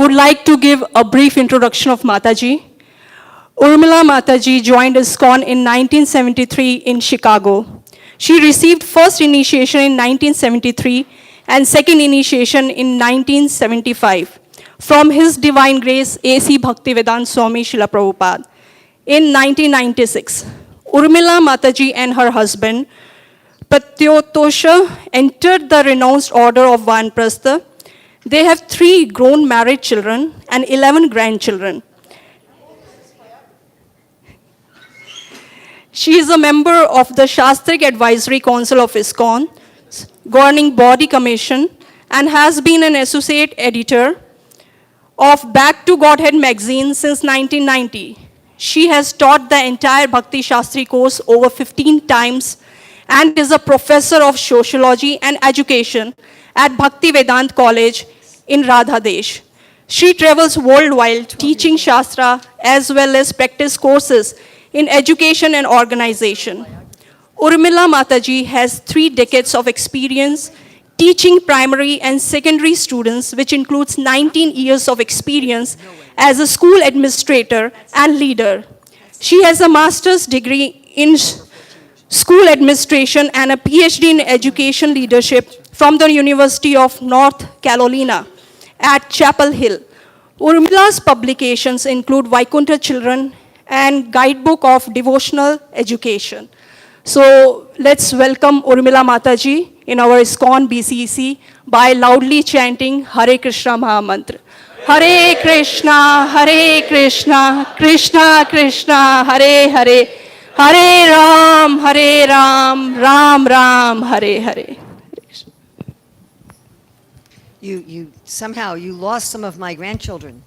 would like to give a brief introduction of Mataji. Urmila Mataji joined ISKCON in 1973 in Chicago. She received first initiation in 1973 and second initiation in 1975 from His Divine Grace A.C. Bhaktivedanta Swami Srila Prabhupada. In 1996, Urmila Mataji and her husband, Pratyotosha, entered the renounced order of Vanprastha. They have 3 grown married children and 11 grandchildren. She is a member of the Shastric Advisory Council of ISKCON, governing body commission, and has been an associate editor of Back to Godhead magazine since 1990. She has taught the entire Bhakti Shastri course over 15 times and is a professor of sociology and education at Bhaktivedanta College in Radhadesh. She travels worldwide teaching Shastra as well as practice courses in education and organization. Urmila Mataji has 3 decades of experience teaching primary and secondary students, which includes 19 years of experience as a school administrator and leader. She has a master's degree in school administration and a PhD in education leadership from the University of North Carolina at Chapel Hill. Urmila's publications include Vaikuntha Children and Guidebook of Devotional Education. So let's welcome Urmila Mataji in our ISKCON BCEC by loudly chanting Hare Krishna Mahamantra. Hare Krishna, Krishna Krishna, Hare Hare, Hare Ram, Ram Ram, Hare Hare. You somehow lost some of my grandchildren.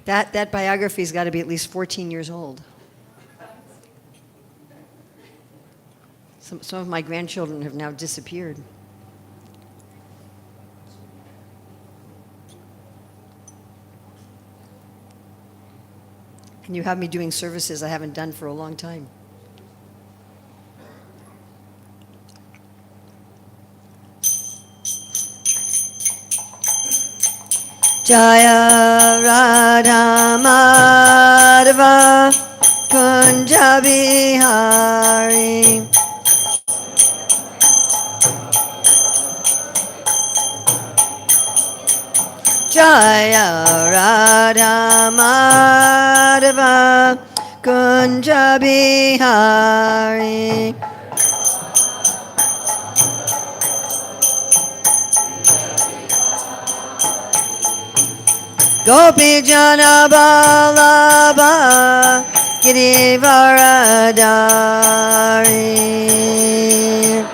That biography's got to be at least 14 years old. Some of my grandchildren have now disappeared. And you have me doing services I haven't done for a long time. Jaya Radha Madhava Kunja Bihari Jaya Radha Madhava Kunja Bihari Gopi Jana Vallabha Girivaradari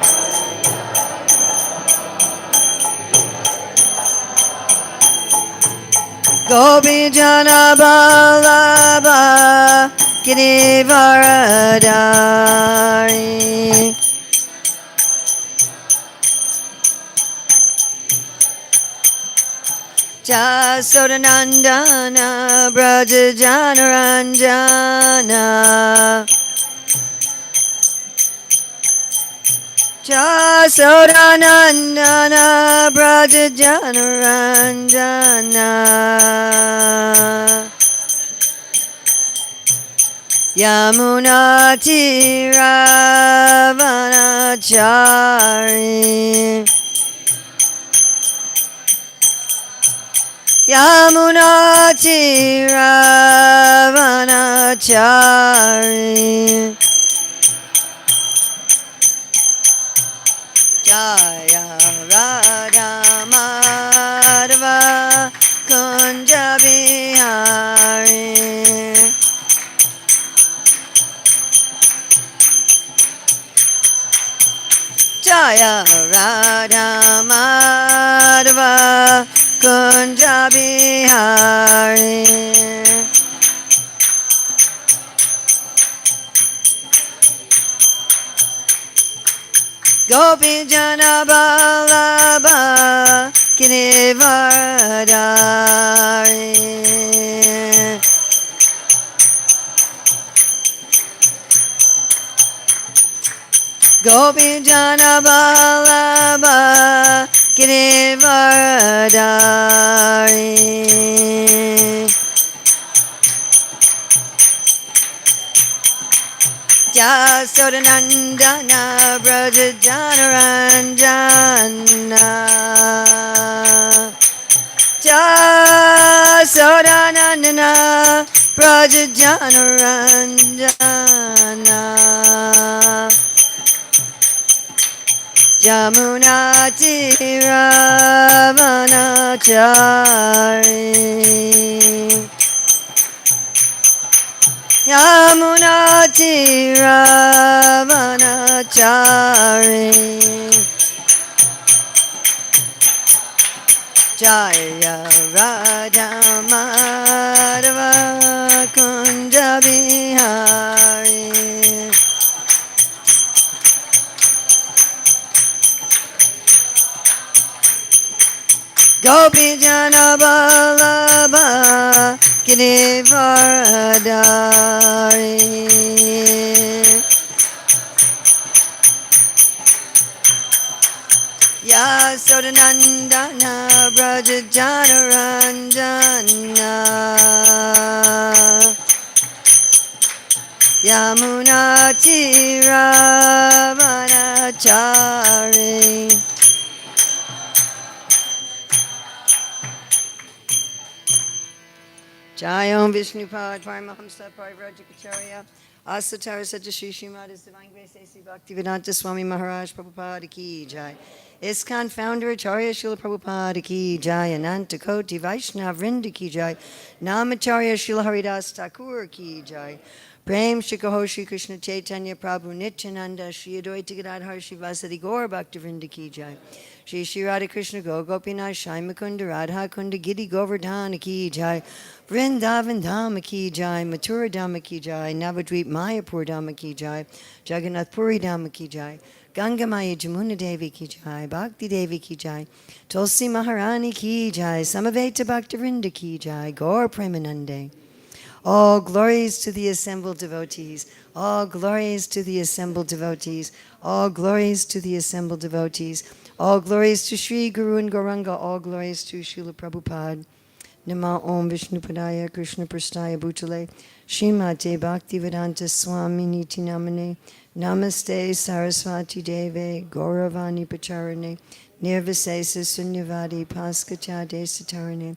Gopi Jana Vallabha Girivaradari Jasodanandana Braja Janaranjana Jasodanandana Braja Janaranjana Yamuna Tiravanachari Yamuna Tiravanachari Jaya Radha Madhava Kunja Bihari Jaya Radha Madhava Kunja Bihari Gopi Jana Vallabha Girivaradari Gopi Jana Vallabha Girivaradari Jasodanandana Brajajanaranjana Jasodanandana Brajajanaranjana Yamunatiravanachari Yamunatiravanachari Jaya Radha Madhava Kunja Bihari Gopi Jana Vallabha Girivaradari Yasodanandana Brajajanaranjana Yamunatiravanachari Jayom Vishnupad Paramahamsa Parivrajaka Asatara Sajashi Srimad Divine Grace Srila Bhaktivedanta Swami Maharaj Prabhupada Ki Jai ISKCON founder Acharya Srila Prabhupada Ki Jai Ananta Koti Vaishnav Vrinda Ki Jai Namacharya Srila Haridas Thakur Ki Jai Prem Shikaho Shri Krishna Chaitanya Prabhu Nityananda Shri Advaita Gadadhar Shri Vasadi Gaur Bhaktivinoda Ki Jai Shri Shri Radha Krishna Go Gopinath Shai Mukunda Radha Kunda Giri Govardhana Ki Jai Vrindavan Dhama Ki Jai Mathura Dhama Ki Jai Navadvip Mayapur Dhama Ki Jai Jagannath Puri Dhama Ki Jai Ganga Maya Jamuna Devi Ki Jai Bhakti Devi Ki Jai Tulsi Maharani Ki Jai Samaveta Bhaktivinoda Ki Jai Gaur Premanande All glories to the assembled devotees. All glories to the assembled devotees. All glories to the assembled devotees. All glories to Sri Guru and Gauranga. All glories to Srila Prabhupada. Nama Om Vishnupadaya Krishna Prastaya Bhutale Srimate Bhaktivedanta Swami Niti Namane Namaste Saraswati Deve Gauravani Pacharane Nirvisesa Sunyavadi Paskachade Satarane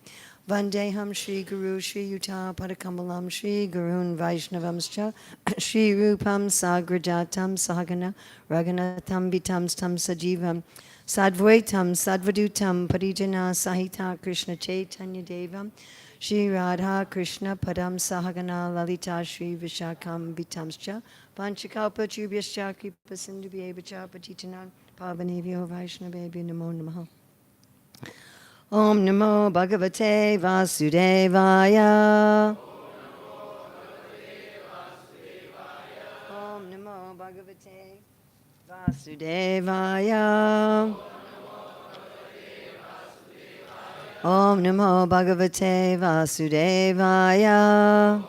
Vandeham Shri Guru Shri Yuta Padakamalam Shri Gurun Vaishnavamscha Shri Rupam Sagrajatam Sahagana Raghunatham Vitam Stam Sajivam Sadvaitam Sadvadutam Parijana Sahita Krishna Chaitanya Devam Shri Radha Krishna Padam Sahagana Lalita Shri Vishakam Vitamscha Panchakalpa Chubhyascha Kripa Sindhubhyevacha Patitanan Pavanevyo Vaishnavebhyo Namo Namaha Om Namo Bhagavate Vasudevaya Om Namo Bhagavate Vasudevaya Om Namo Bhagavate Vasudevaya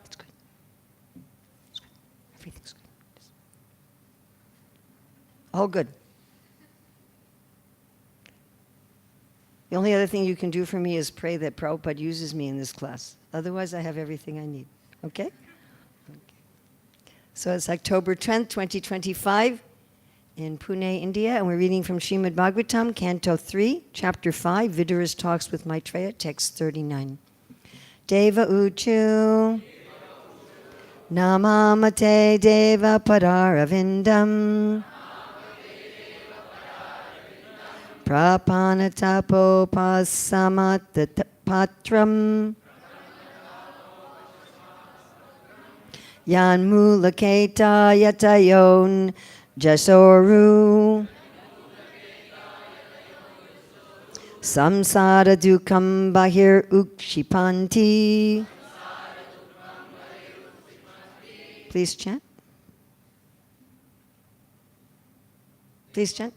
It's good. It's good. Everything's good. All good. The only other thing you can do for me is pray that Prabhupada uses me in this class. Otherwise, I have everything I need. Okay? So it's October 10th, 2025 in Pune, India, and we're reading from Srimad Bhagavatam, Canto 3, Chapter 5, Vidura's Talks with Maitreya, Text 39. Deva Uchu Namamate Deva Padaravindam Prapanatapopasamatapatram Yan mulaketa yatayon jasoru Samsara dukam bahir ukshipanti. Please chant. Please chant.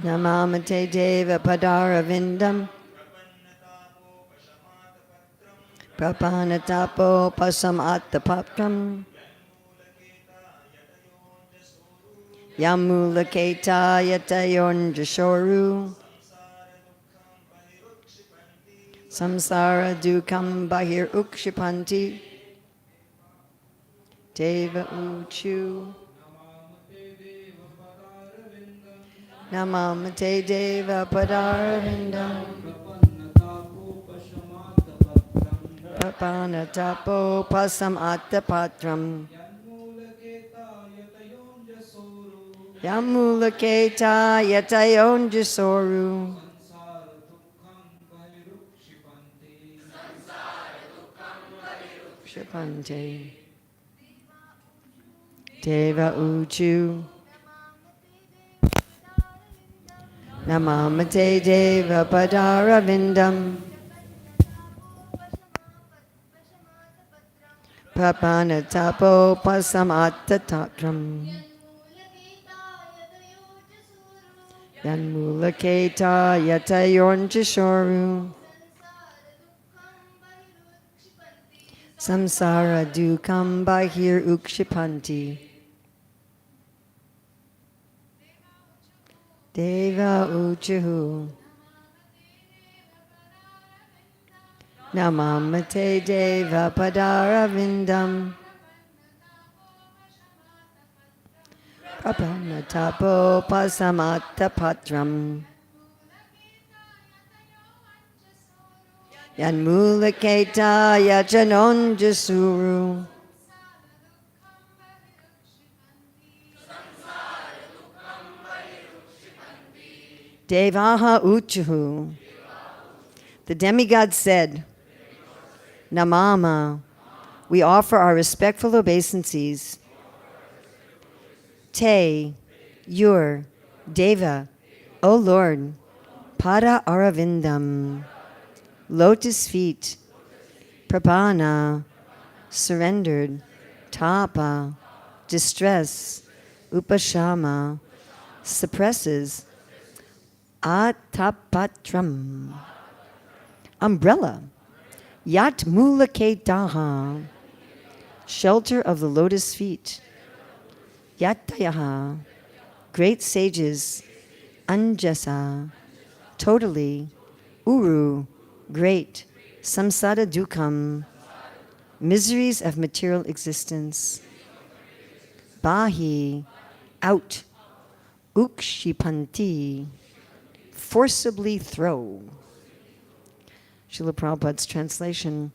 Namamate Deva Padaravindam Prapanatapo Pasamattapatram Yamulaketa Yatayonjashoru Samsara Dukam Bahir Ukshipanti Deva Uchu Namamate Deva Padaravindam Prapanatapo Pasamattapatram Yamulaketa Yatayonjasoru Shapante Deva Uchu Namamate Deva Padaravindam Prapanatapo Pasamattapatram Yanmulaketa Yatayornjashoru Samsara Dukam Bahir Ukshipanti Deva Uchuhu Namamate Deva Padaravindam Prapanatapo Pasamattapatram Yanmulaketa Yajanonjasuru Devaha Uchuhu. The demigod said, Namama, we offer our respectful obeisances. Te, your, Deva, O Lord, Pada Aravindam, lotus feet, Prapana, surrendered, Tapa, distress, Upashama, suppresses, Atapatram, umbrella, Yat Mulaketaha, shelter of the lotus feet, Yatayaha, great sages, Anjasa, totally, Uru, great, Samsara Dukam, miseries of material existence, Bahi, out, Ukshipanti, forcibly throw. Srila Prabhupada's translation.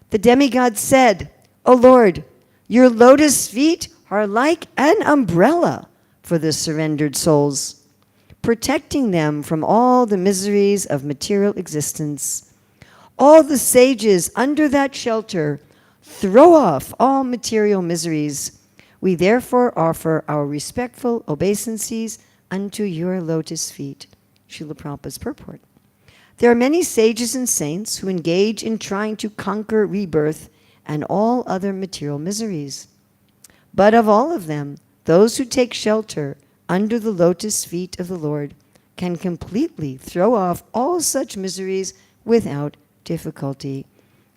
The demigod said, O Lord, your lotus feet are like an umbrella for the surrendered souls, protecting them from all the miseries of material existence. All the sages under that shelter throw off all material miseries. We therefore offer our respectful obeisances unto your lotus feet. Srila Prabhupada's purport. There are many sages and saints who engage in trying to conquer rebirth and all other material miseries. But of all of them, those who take shelter under the lotus feet of the Lord can completely throw off all such miseries without difficulty.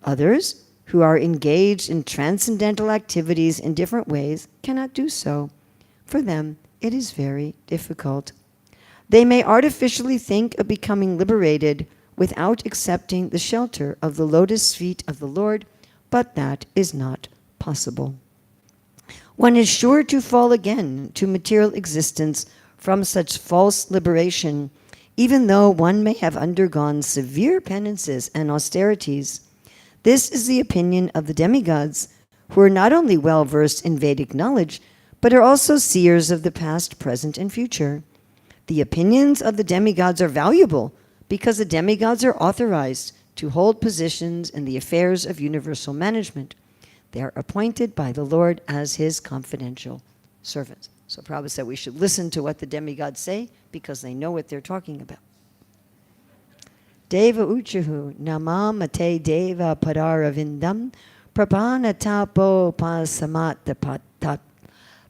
Others, who are engaged in transcendental activities in different ways, cannot do so. For them, it is very difficult. They may artificially think of becoming liberated without accepting the shelter of the lotus feet of the Lord, but that is not possible. One is sure to fall again to material existence from such false liberation, even though one may have undergone severe penances and austerities. This is the opinion of the demigods, who are not only well versed in Vedic knowledge, but are also seers of the past, present, and future. The opinions of the demigods are valuable because the demigods are authorized to hold positions in the affairs of universal management. They are appointed by the Lord as his confidential servants. So Prabhupada said we should listen to what the demigods say because they know what they're talking about. Deva Uchuhu Namamate Deva Padaravindam Prapanatapo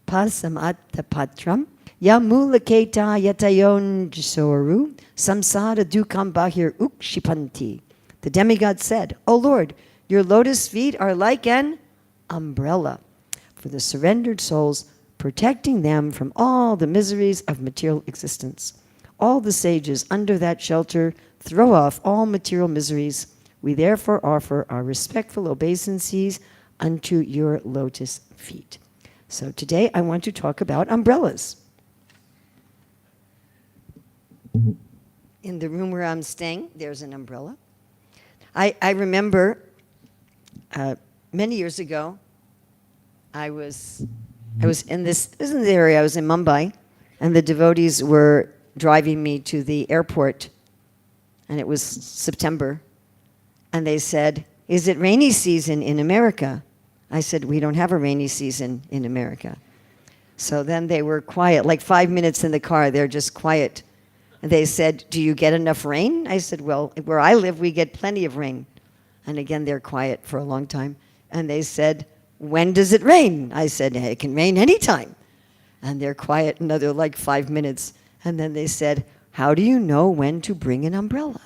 Pasamattapatram Yamulaketa yatayon jisoru samsara dukam bahir ukshipanti. The demigod said, O Lord, your lotus feet are like an umbrella for the surrendered souls, protecting them from all the miseries of material existence. All the sages under that shelter throw off all material miseries. We therefore offer our respectful obeisances unto your lotus feet. So today I want to talk about umbrellas. In the room where I'm staying, there's an umbrella. I remember many years ago, I was in this area. I was in Mumbai, and the devotees were driving me to the airport, and it was September, and they said, "Is it rainy season in America?" I said, "We don't have a rainy season in America." So then they were quiet, like 5 minutes in the car, they're just quiet. And they said, "Do you get enough rain?" I said, "Well, where I live, we get plenty of rain." And again, they're quiet for a long time. And they said, "When does it rain?" I said, "Hey, it can rain anytime." And they're quiet another like 5 minutes. And then they said, "How do you know when to bring an umbrella?"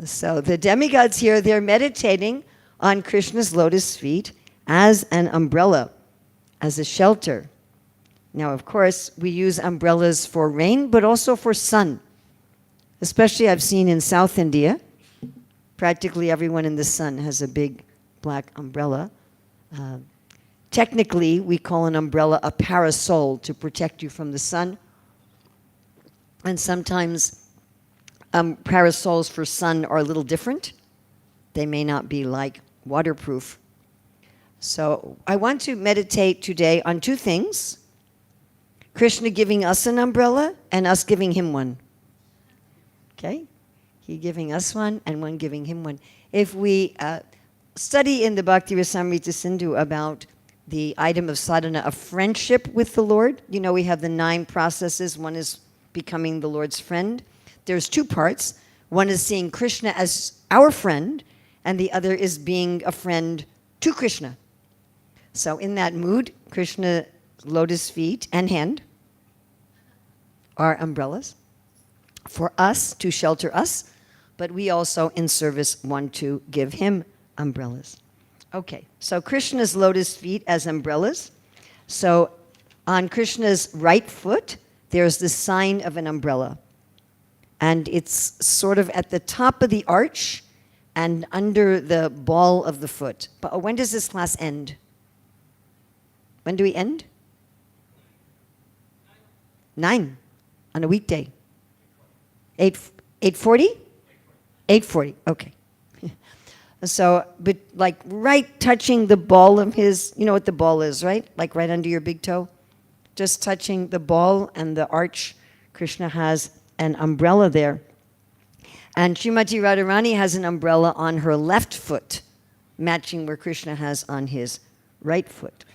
So the demigods here, they're meditating on Krishna's lotus feet as an umbrella, as a shelter. Now, of course, we use umbrellas for rain, but also for sun. Especially I've seen in South India, practically everyone in the sun has a big black umbrella. Technically, we call an umbrella a parasol to protect you from the sun. And sometimes parasols for sun are a little different. They may not be like waterproof. So I want to meditate today on two things. Krishna giving us an umbrella and us giving him one. Okay? He giving us one and one giving him one. If we study in the Bhakti Rasamrita Sindhu about the item of sadhana of friendship with the Lord, you know we have the 9 processes. One is becoming the Lord's friend. There's 2 parts. One is seeing Krishna as our friend, and the other is being a friend to Krishna. So in that mood, Krishna's lotus feet and hand are umbrellas for us to shelter us, but we also in service want to give him umbrellas. Okay, so Krishna's lotus feet as umbrellas. So on Krishna's right foot, there's the sign of an umbrella. And it's sort of at the top of the arch and under the ball of the foot. But when does this class end? When do we end? 9 on a weekday. 8:40? 8:40, okay. So, but like right touching the ball of his, you know what the ball is, right? Like right under your big toe. Just touching the ball and the arch. Krishna has an umbrella there. And Srimati Radharani has an umbrella on her left foot, matching where Krishna has on his right foot.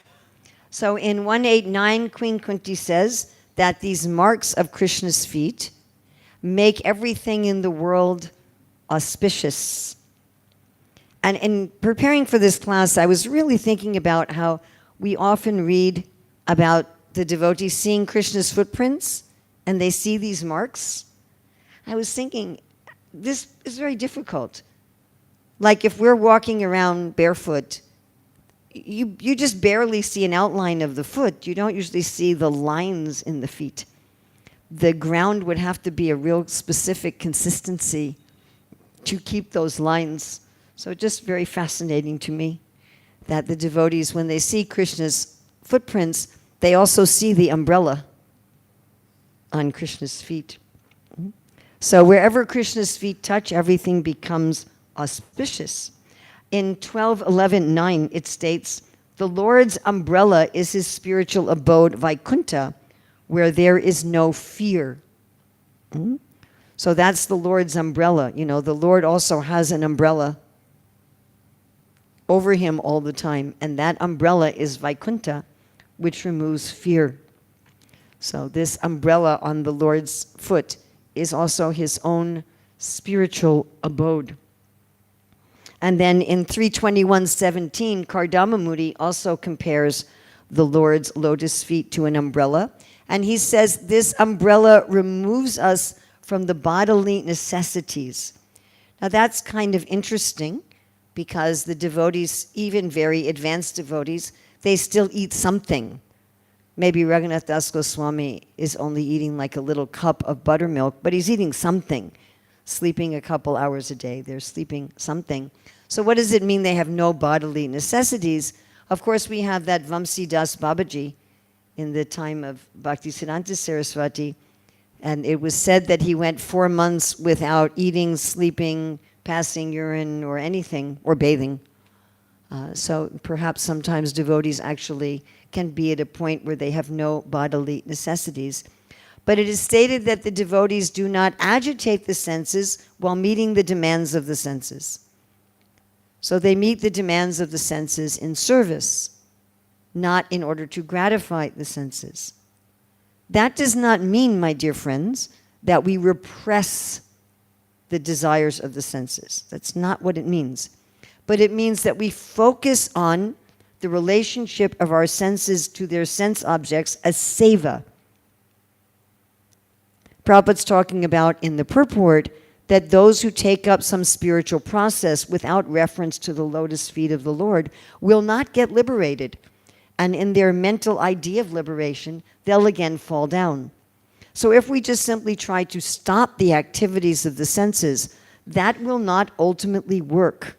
So in 189, Queen Kunti says that these marks of Krishna's feet make everything in the world auspicious. And in preparing for this class, I was really thinking about how we often read about the devotees seeing Krishna's footprints, and they see these marks. I was thinking, this is very difficult. Like if we're walking around barefoot, you just barely see an outline of the foot. You don't usually see the lines in the feet. The ground would have to be a real specific consistency to keep those lines. So just very fascinating to me that the devotees, when they see Krishna's footprints, they also see the umbrella on Krishna's feet. So wherever Krishna's feet touch, everything becomes auspicious. In 12:11:9, it states, "The Lord's umbrella is his spiritual abode, Vaikuntha, where there is no fear." So that's the Lord's umbrella. You know, the Lord also has an umbrella over him all the time, and that umbrella is Vaikuntha, which removes fear. So this umbrella on the Lord's foot is also his own spiritual abode. And then in 321.17, Kardamamudi also compares the Lord's lotus feet to an umbrella. And he says this umbrella removes us from the bodily necessities. Now that's kind of interesting because the devotees, even very advanced devotees, they still eat something. Maybe Raghunath Das Goswami is only eating like a little cup of buttermilk, but he's eating something. Sleeping a couple hours a day, they're sleeping something. So what does it mean they have no bodily necessities? Of course, we have that Vamsi Das Babaji in the time of Bhaktivedanta Saraswati, and it was said that he went 4 months without eating, sleeping, passing urine, or anything, or bathing. So perhaps sometimes devotees actually can be at a point where they have no bodily necessities. But it is stated that the devotees do not agitate the senses while meeting the demands of the senses. So they meet the demands of the senses in service, not in order to gratify the senses. That does not mean, my dear friends, that we repress the desires of the senses. That's not what it means. But it means that we focus on the relationship of our senses to their sense objects as seva. Prabhupada's talking about in the purport that those who take up some spiritual process without reference to the lotus feet of the Lord will not get liberated. And in their mental idea of liberation, they'll again fall down. So if we just simply try to stop the activities of the senses, that will not ultimately work.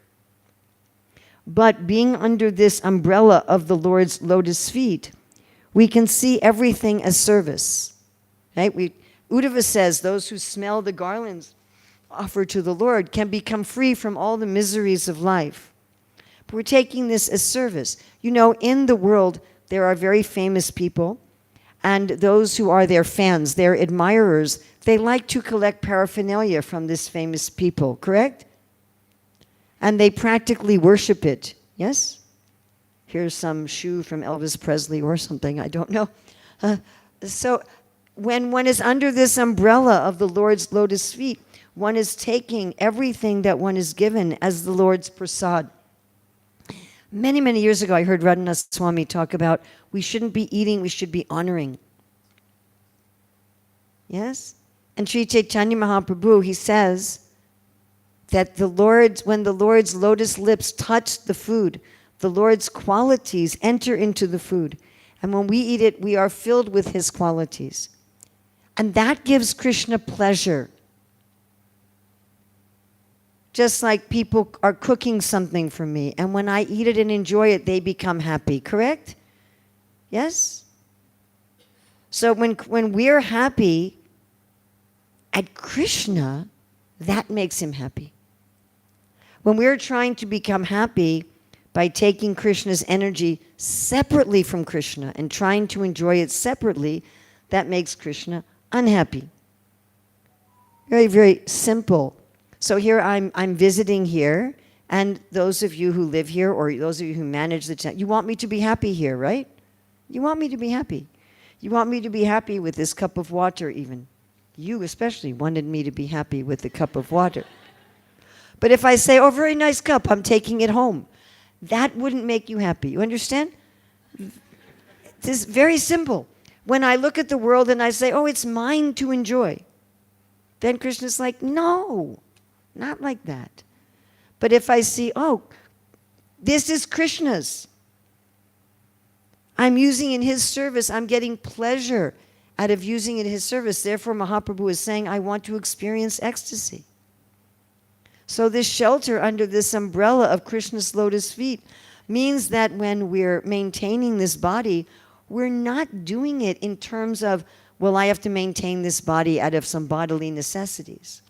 But being under this umbrella of the Lord's lotus feet, we can see everything as service. Right? Uddhava says those who smell the garlands offered to the Lord can become free from all the miseries of life. But we're taking this as service. You know, in the world, there are very famous people, and those who are their fans, their admirers, they like to collect paraphernalia from this famous people, correct? And they practically worship it, yes? Here's some shoe from Elvis Presley or something, I don't know. So when one is under this umbrella of the Lord's lotus feet, one is taking everything that one is given as the Lord's prasad. Many, many years ago, I heard Radhanath Swami talk about we shouldn't be eating, we should be honoring. Yes? And Sri Chaitanya Mahaprabhu, he says that when the Lord's lotus lips touch the food, the Lord's qualities enter into the food. And when we eat it, we are filled with his qualities. And that gives Krishna pleasure. Just like people are cooking something for me, and when I eat it and enjoy it, they become happy, correct? Yes? So when we're happy at Krishna, that makes him happy. When we're trying to become happy by taking Krishna's energy separately from Krishna and trying to enjoy it separately, that makes Krishna unhappy. Very, very simple. So here I'm visiting here, and those of you who live here or those of you who manage the tent, you want me to be happy here, right? You want me to be happy. You want me to be happy with this cup of water even. You especially wanted me to be happy with the cup of water. But if I say, oh, very nice cup, I'm taking it home, that wouldn't make you happy. You understand? This is very simple. When I look at the world and I say, oh, it's mine to enjoy, then Krishna's like, no, not like that. But if I see, oh, this is Krishna's, I'm using in his service, I'm getting pleasure out of using it in his service. Therefore, Mahaprabhu is saying, I want to experience ecstasy. So this shelter under this umbrella of Krishna's lotus feet means that when we're maintaining this body, we're not doing it in terms of, well, I have to maintain this body out of some bodily necessities.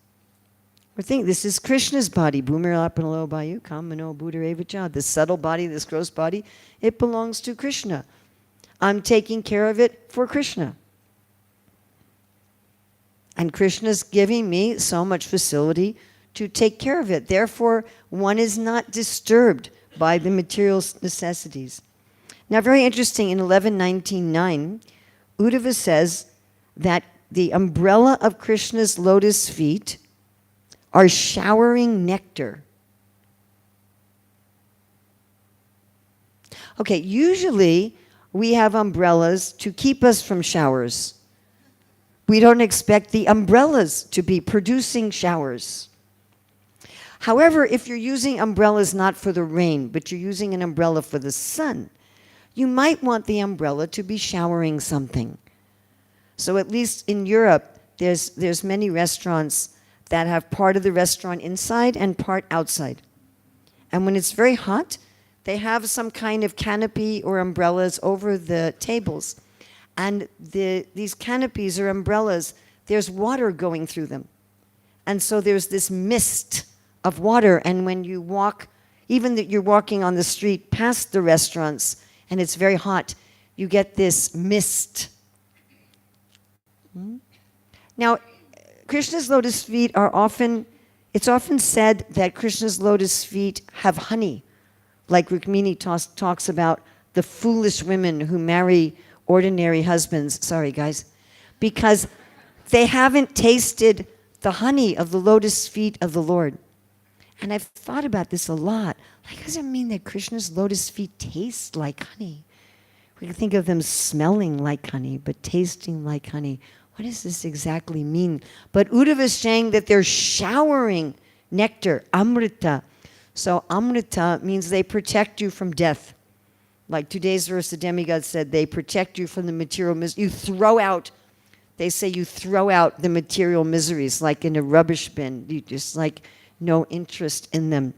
We're thinking, this is Krishna's body. Bhumiralapanalo Bayu, Kamano Buddharevacha. This subtle body, this gross body, it belongs to Krishna. I'm taking care of it for Krishna. And Krishna's giving me so much facility to take care of it. Therefore, one is not disturbed by the material necessities. Now, very interesting, in 11.19.9, Uddhava says that the umbrella of Krishna's lotus feet are showering nectar. Okay, usually we have umbrellas to keep us from showers. We don't expect the umbrellas to be producing showers. However, if you're using umbrellas not for the rain, but you're using an umbrella for the sun, you might want the umbrella to be showering something. So at least in Europe, there's many restaurants that have part of the restaurant inside and part outside. And when it's very hot, they have some kind of canopy or umbrellas over the tables. And these canopies or umbrellas, there's water going through them. And so there's this mist of water. And when you walk, even that you're walking on the street past the restaurants and it's very hot, you get this mist. Now, Krishna's lotus feet are often, it's often said that Krishna's lotus feet have honey. Like Rukmini talks about the foolish women who marry ordinary husbands. Sorry, guys. Because they haven't tasted the honey of the lotus feet of the Lord. And I've thought about this a lot. Like, does it mean that Krishna's lotus feet taste like honey? We can think of them smelling like honey, but tasting like honey. What does this exactly mean? But Uddhava is saying that they're showering nectar, amrita. So amrita means they protect you from death. Like today's verse, the demigod said, they protect you from the material misery. You throw out, they say you throw out the material miseries like in a rubbish bin. You just like no interest in them.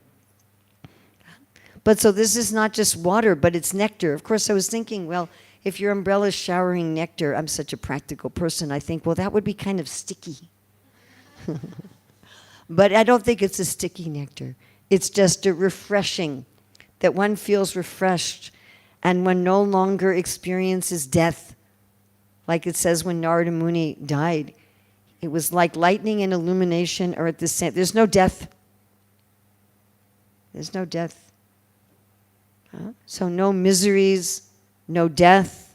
But so this is not just water, but it's nectar. Of course, I was thinking, well, if your umbrella is showering nectar, I'm such a practical person, I think, well, that would be kind of sticky. But I don't think it's a sticky nectar. It's just a refreshing, that one feels refreshed and one no longer experiences death. Like it says when Narada Muni died, it was like lightning and illumination are at the same. There's no death. There's no death. So no miseries, no death,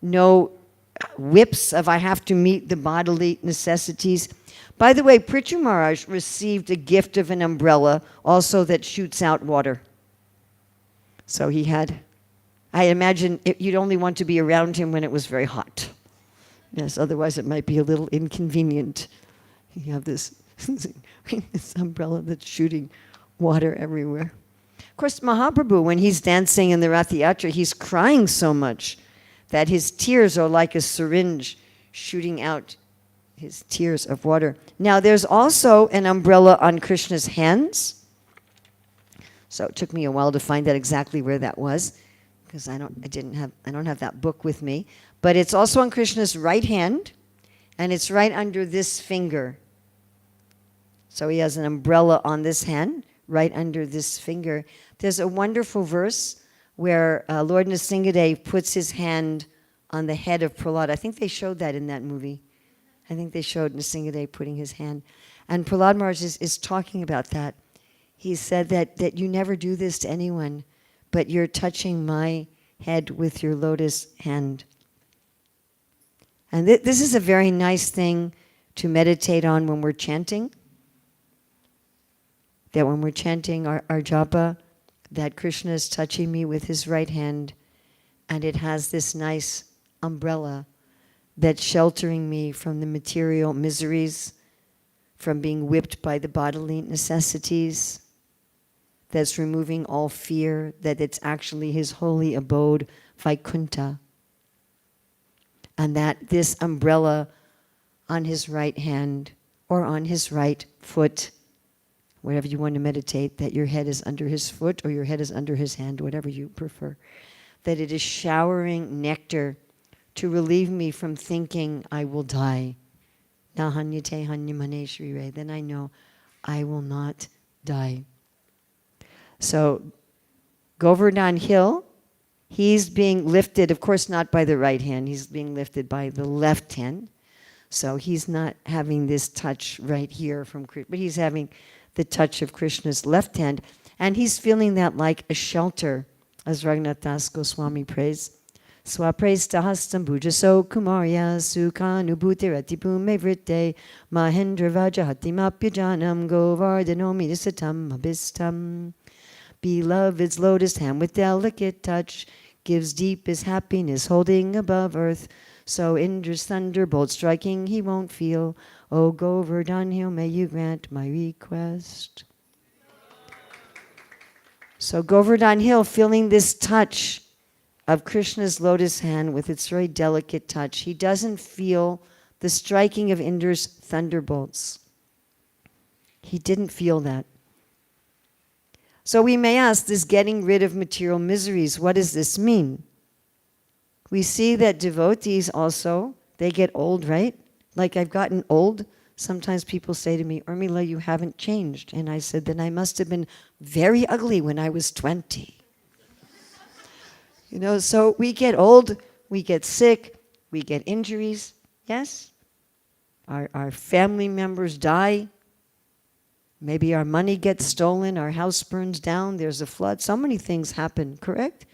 no whips of I have to meet the bodily necessities. By the way, Prithu Maharaj received a gift of an umbrella also that shoots out water. So he had, I imagine you'd only want to be around him when it was very hot. Yes, otherwise it might be a little inconvenient. You have this, this umbrella that's shooting water everywhere. Of course, Mahaprabhu, when he's dancing in the Rath Yatra, he's crying so much that his tears are like a syringe shooting out his tears of water. Now, there's also an umbrella on Krishna's hands. So it took me a while to find out exactly where that was, because I don't have that book with me. But it's also on Krishna's right hand, and it's right under this finger. So he has an umbrella on this hand, right under this finger. There's a wonderful verse where Lord Nrsingadev puts his hand on the head of Prahlad. I think they showed that in that movie. I think they showed Nrsingadev putting his hand. And Prahlad Maharaj is talking about that. He said that you never do this to anyone, but you're touching my head with your lotus hand. And this is a very nice thing to meditate on when we're chanting. That when we're chanting our japa, that Krishna is touching me with his right hand, and it has this nice umbrella that's sheltering me from the material miseries, from being whipped by the bodily necessities, that's removing all fear, that it's actually his holy abode, Vaikuntha. And that this umbrella on his right hand or on his right foot, wherever you want to meditate, that your head is under his foot or your head is under his hand, whatever you prefer, that it is showering nectar to relieve me from thinking I will die. Na hanyate hanyamane shrire. Then I know I will not die. So Govardhan Hill, he's being lifted, of course not by the right hand, he's being lifted by the left hand. So he's not having this touch right here from Krishna, but he's having the touch of Krishna's left hand, and he's feeling that like a shelter, as Raghunath Das Goswami prays. Swapresta hastam bhujaso kumarya sukhanubhutiratipume vritte mahendra vajahati mapyajanam govardhanomi nisatam abhistam. Beloved's lotus hand with delicate touch gives deepest happiness holding above earth. So Indra's thunderbolt striking he won't feel. O Govardhan Hill, may you grant my request. So Govardhan Hill, feeling this touch of Krishna's lotus hand with its very delicate touch, he doesn't feel the striking of Indra's thunderbolts. He didn't feel that. So we may ask, this getting rid of material miseries, what does this mean? We see that devotees also, they get old, right? Like I've gotten old. Sometimes people say to me, Urmila, you haven't changed. And I said, then I must have been very ugly when I was 20. You know, so we get old, we get sick, we get injuries, yes? Our family members die. Maybe our money gets stolen, our house burns down, there's a flood. So many things happen, correct?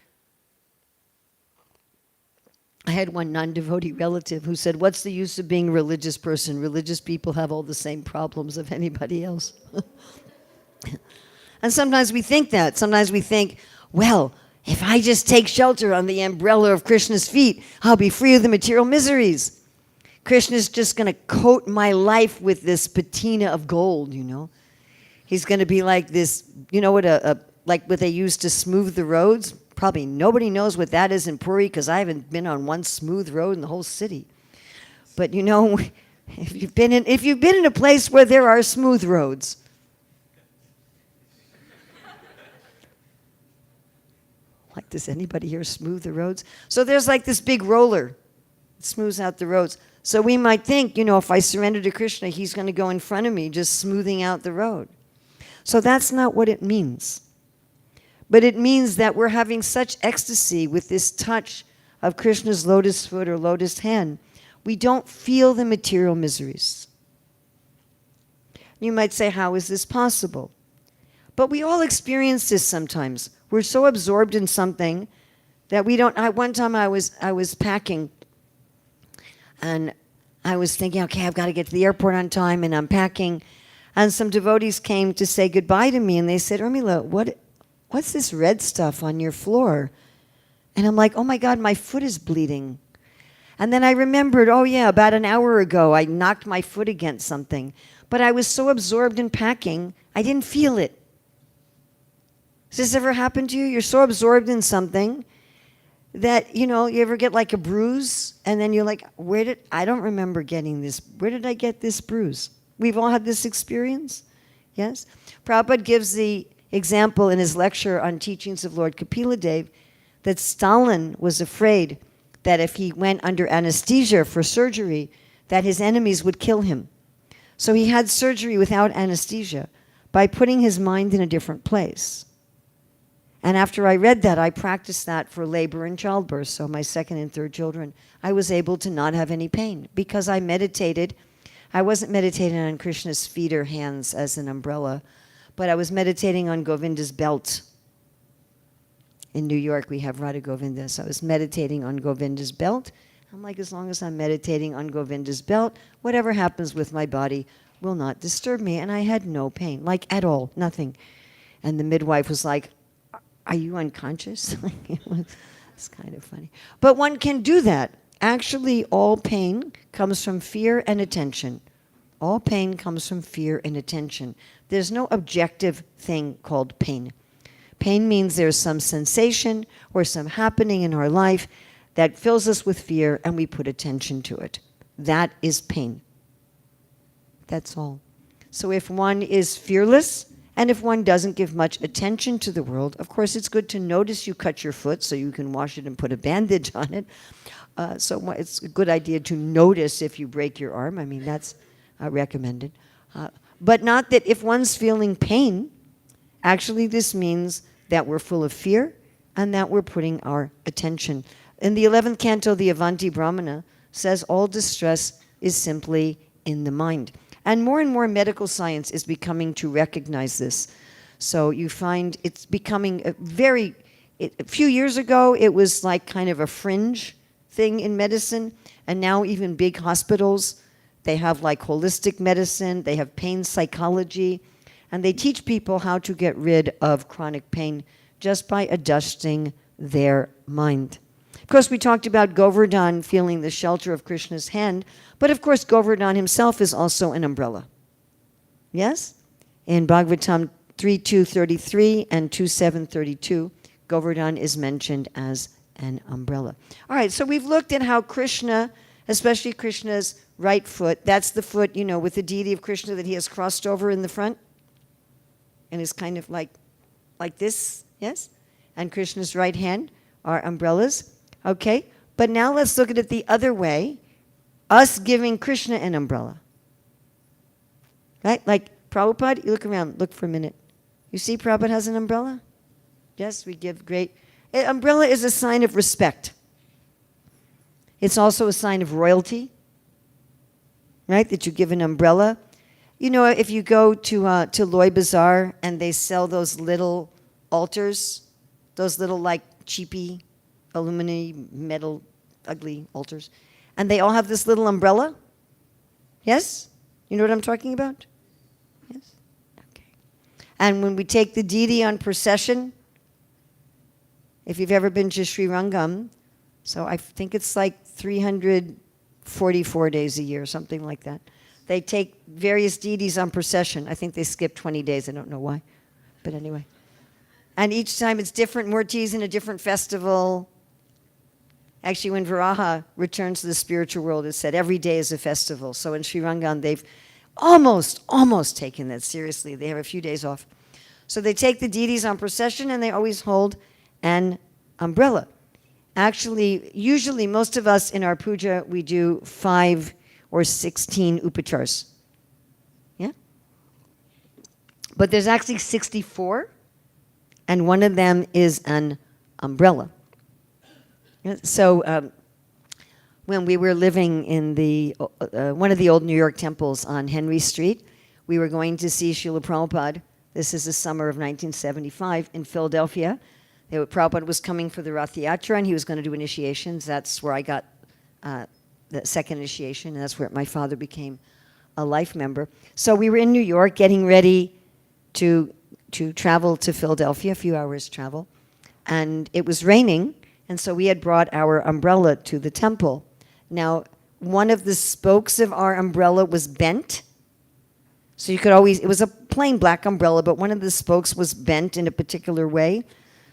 I had one non-devotee relative who said, what's the use of being a religious person? Religious people have all the same problems of anybody else. And sometimes we think that. Sometimes we think, well, if I just take shelter on the umbrella of Krishna's feet, I'll be free of the material miseries. Krishna's just going to coat my life with this patina of gold, you know. He's going to be like this, you know what, like what they used to smooth the roads? Probably nobody knows what that is in Puri because I haven't been on one smooth road in the whole city. But you know, if you've been in a place where there are smooth roads, like, does anybody here smooth the roads? So there's like this big roller. It smooths out the roads. So we might think, you know, if I surrender to Krishna, he's going to go in front of me, just smoothing out the road. So that's not what it means. But it means that we're having such ecstasy with this touch of Krishna's lotus foot or lotus hand, we don't feel the material miseries. You might say, how is this possible? But we all experience this sometimes. We're so absorbed in something that we don't. One time I was packing, and I was thinking, okay, I've got to get to the airport on time, and I'm packing. And some devotees came to say goodbye to me, and they said, Urmila, what's this red stuff on your floor? And I'm like, oh my God, my foot is bleeding. And then I remembered, oh yeah, about an hour ago, I knocked my foot against something. But I was so absorbed in packing, I didn't feel it. Has this ever happened to you? You're so absorbed in something that, you know, you ever get like a bruise, and then you're like, I don't remember getting this. Where did I get this bruise? We've all had this experience, yes? Prabhupada gives the example in his lecture on teachings of Lord Kapila Dev that Stalin was afraid that if he went under anesthesia for surgery, that his enemies would kill him. So he had surgery without anesthesia by putting his mind in a different place. And after I read that, I practiced that for labor and childbirth. So my second and third children, I was able to not have any pain because I meditated. I wasn't meditating on Krishna's feet or hands as an umbrella, but I was meditating on Govinda's belt. In New York, we have Radha Govinda. So I was meditating on Govinda's belt. I'm like, as long as I'm meditating on Govinda's belt, whatever happens with my body will not disturb me. And I had no pain, like at all, nothing. And the midwife was like, are you unconscious? It's kind of funny. But one can do that. Actually, all pain comes from fear and attention. All pain comes from fear and attention. There's no objective thing called pain. Pain means there's some sensation or some happening in our life that fills us with fear and we put attention to it. That is pain. That's all. So if one is fearless, and if one doesn't give much attention to the world, of course it's good to notice you cut your foot so you can wash it and put a bandage on it. So it's a good idea to notice if you break your arm. I mean, that's recommended. But not that if one's feeling pain, actually this means that we're full of fear and that we're putting our attention. In the 11th canto, the Avanti Brahmana says all distress is simply in the mind. And more medical science is becoming to recognize this. So you find it's becoming a few years ago, it was like kind of a fringe thing in medicine. And now even big hospitals, they have like holistic medicine, they have pain psychology. And they teach people how to get rid of chronic pain just by adjusting their mind. Of course, we talked about Govardhan feeling the shelter of Krishna's hand, but of course Govardhan himself is also an umbrella. Yes? In Bhagavatam 3.2.33 and 2.7.32, Govardhan is mentioned as an umbrella. All right, so we've looked at how Krishna, especially Krishna's right foot, that's the foot, with the deity of Krishna that he has crossed over in the front, and is kind of like this, yes? And Krishna's right hand are umbrellas. Okay, but now let's look at it the other way, us giving Krishna an umbrella. Right? Like Prabhupada, you look around, look for a minute. You see Prabhupada has an umbrella? Yes, we give great. An umbrella is a sign of respect. It's also a sign of royalty, right? That you give an umbrella. If you go to Loy Bazaar and they sell those little altars, those little like cheapy aluminum, metal, ugly altars, and they all have this little umbrella. Yes? You know what I'm talking about? Yes? Okay. And when we take the deity on procession, if you've ever been to Sri Rangam, so I think it's like 344 days a year, something like that. They take various deities on procession. I think they skip 20 days. I don't know why. But anyway. And each time it's different murtis in a different festival. Actually, when Varaha returns to the spiritual world, it's said every day is a festival. So in Sri Rangam, they've almost taken that seriously. They have a few days off. So they take the deities on procession, and they always hold an umbrella. Actually, usually most of us in our puja, we do 5 or 16 upachars. Yeah? But there's actually 64, and one of them is an umbrella. So when we were living in one of the old New York temples on Henry Street, we were going to see Srila Prabhupada. This is the summer of 1975 in Philadelphia. Prabhupada was coming for the Rath Yatra, and he was going to do initiations. That's where I got the second initiation, and that's where my father became a life member. So we were in New York getting ready to travel to Philadelphia, a few hours travel, and it was raining. And so we had brought our umbrella to the temple. Now, one of the spokes of our umbrella was bent. So you could always, it was a plain black umbrella, but one of the spokes was bent in a particular way.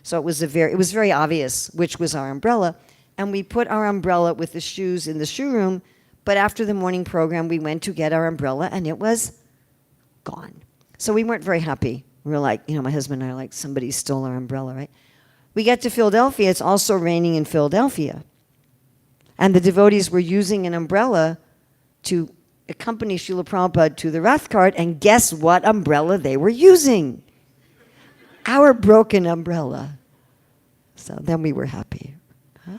So it was very obvious which was our umbrella. And we put our umbrella with the shoes in the shoe room, but after the morning program, we went to get our umbrella, and it was gone. So we weren't very happy. We were like, my husband and I are like, somebody stole our umbrella, right? We get to Philadelphia, it's also raining in Philadelphia. And the devotees were using an umbrella to accompany Srila Prabhupada to the Rath cart, and guess what umbrella they were using? Our broken umbrella. So then we were happy. Huh?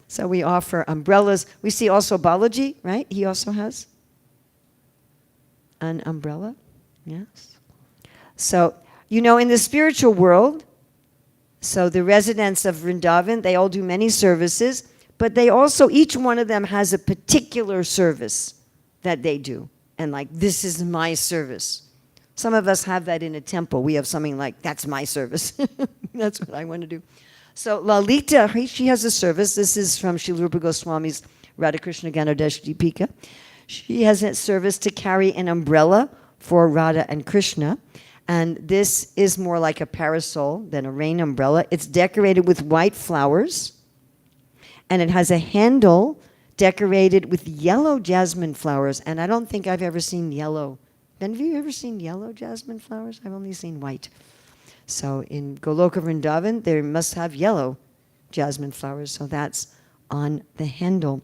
So we offer umbrellas. We see also Balaji, right? He also has an umbrella. Yes. So, in the spiritual world, so the residents of Vrindavan, they all do many services, but they also, each one of them has a particular service that they do. And like, this is my service. Some of us have that in a temple. We have something like, that's my service. That's what I want to do. So Lalita, she has a service. This is from Srila Rupa Goswami's Radhakrishna Ganodesh Deepika. She has a service to carry an umbrella for Radha and Krishna. And this is more like a parasol than a rain umbrella. It's decorated with white flowers, and it has a handle decorated with yellow jasmine flowers. And I don't think I've ever seen yellow. Have you ever seen yellow jasmine flowers? I've only seen white. So in Goloka Vrindavan, they must have yellow jasmine flowers. So that's on the handle.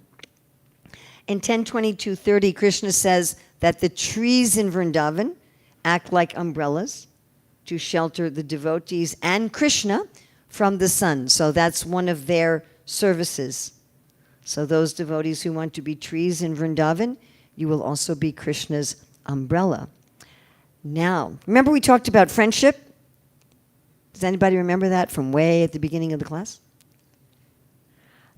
In 10:22:30, Krishna says that the trees in Vrindavan act like umbrellas to shelter the devotees and Krishna from the sun. So that's one of their services. So those devotees who want to be trees in Vrindavan, you will also be Krishna's umbrella. Now, remember we talked about friendship? Does anybody remember that from way at the beginning of the class?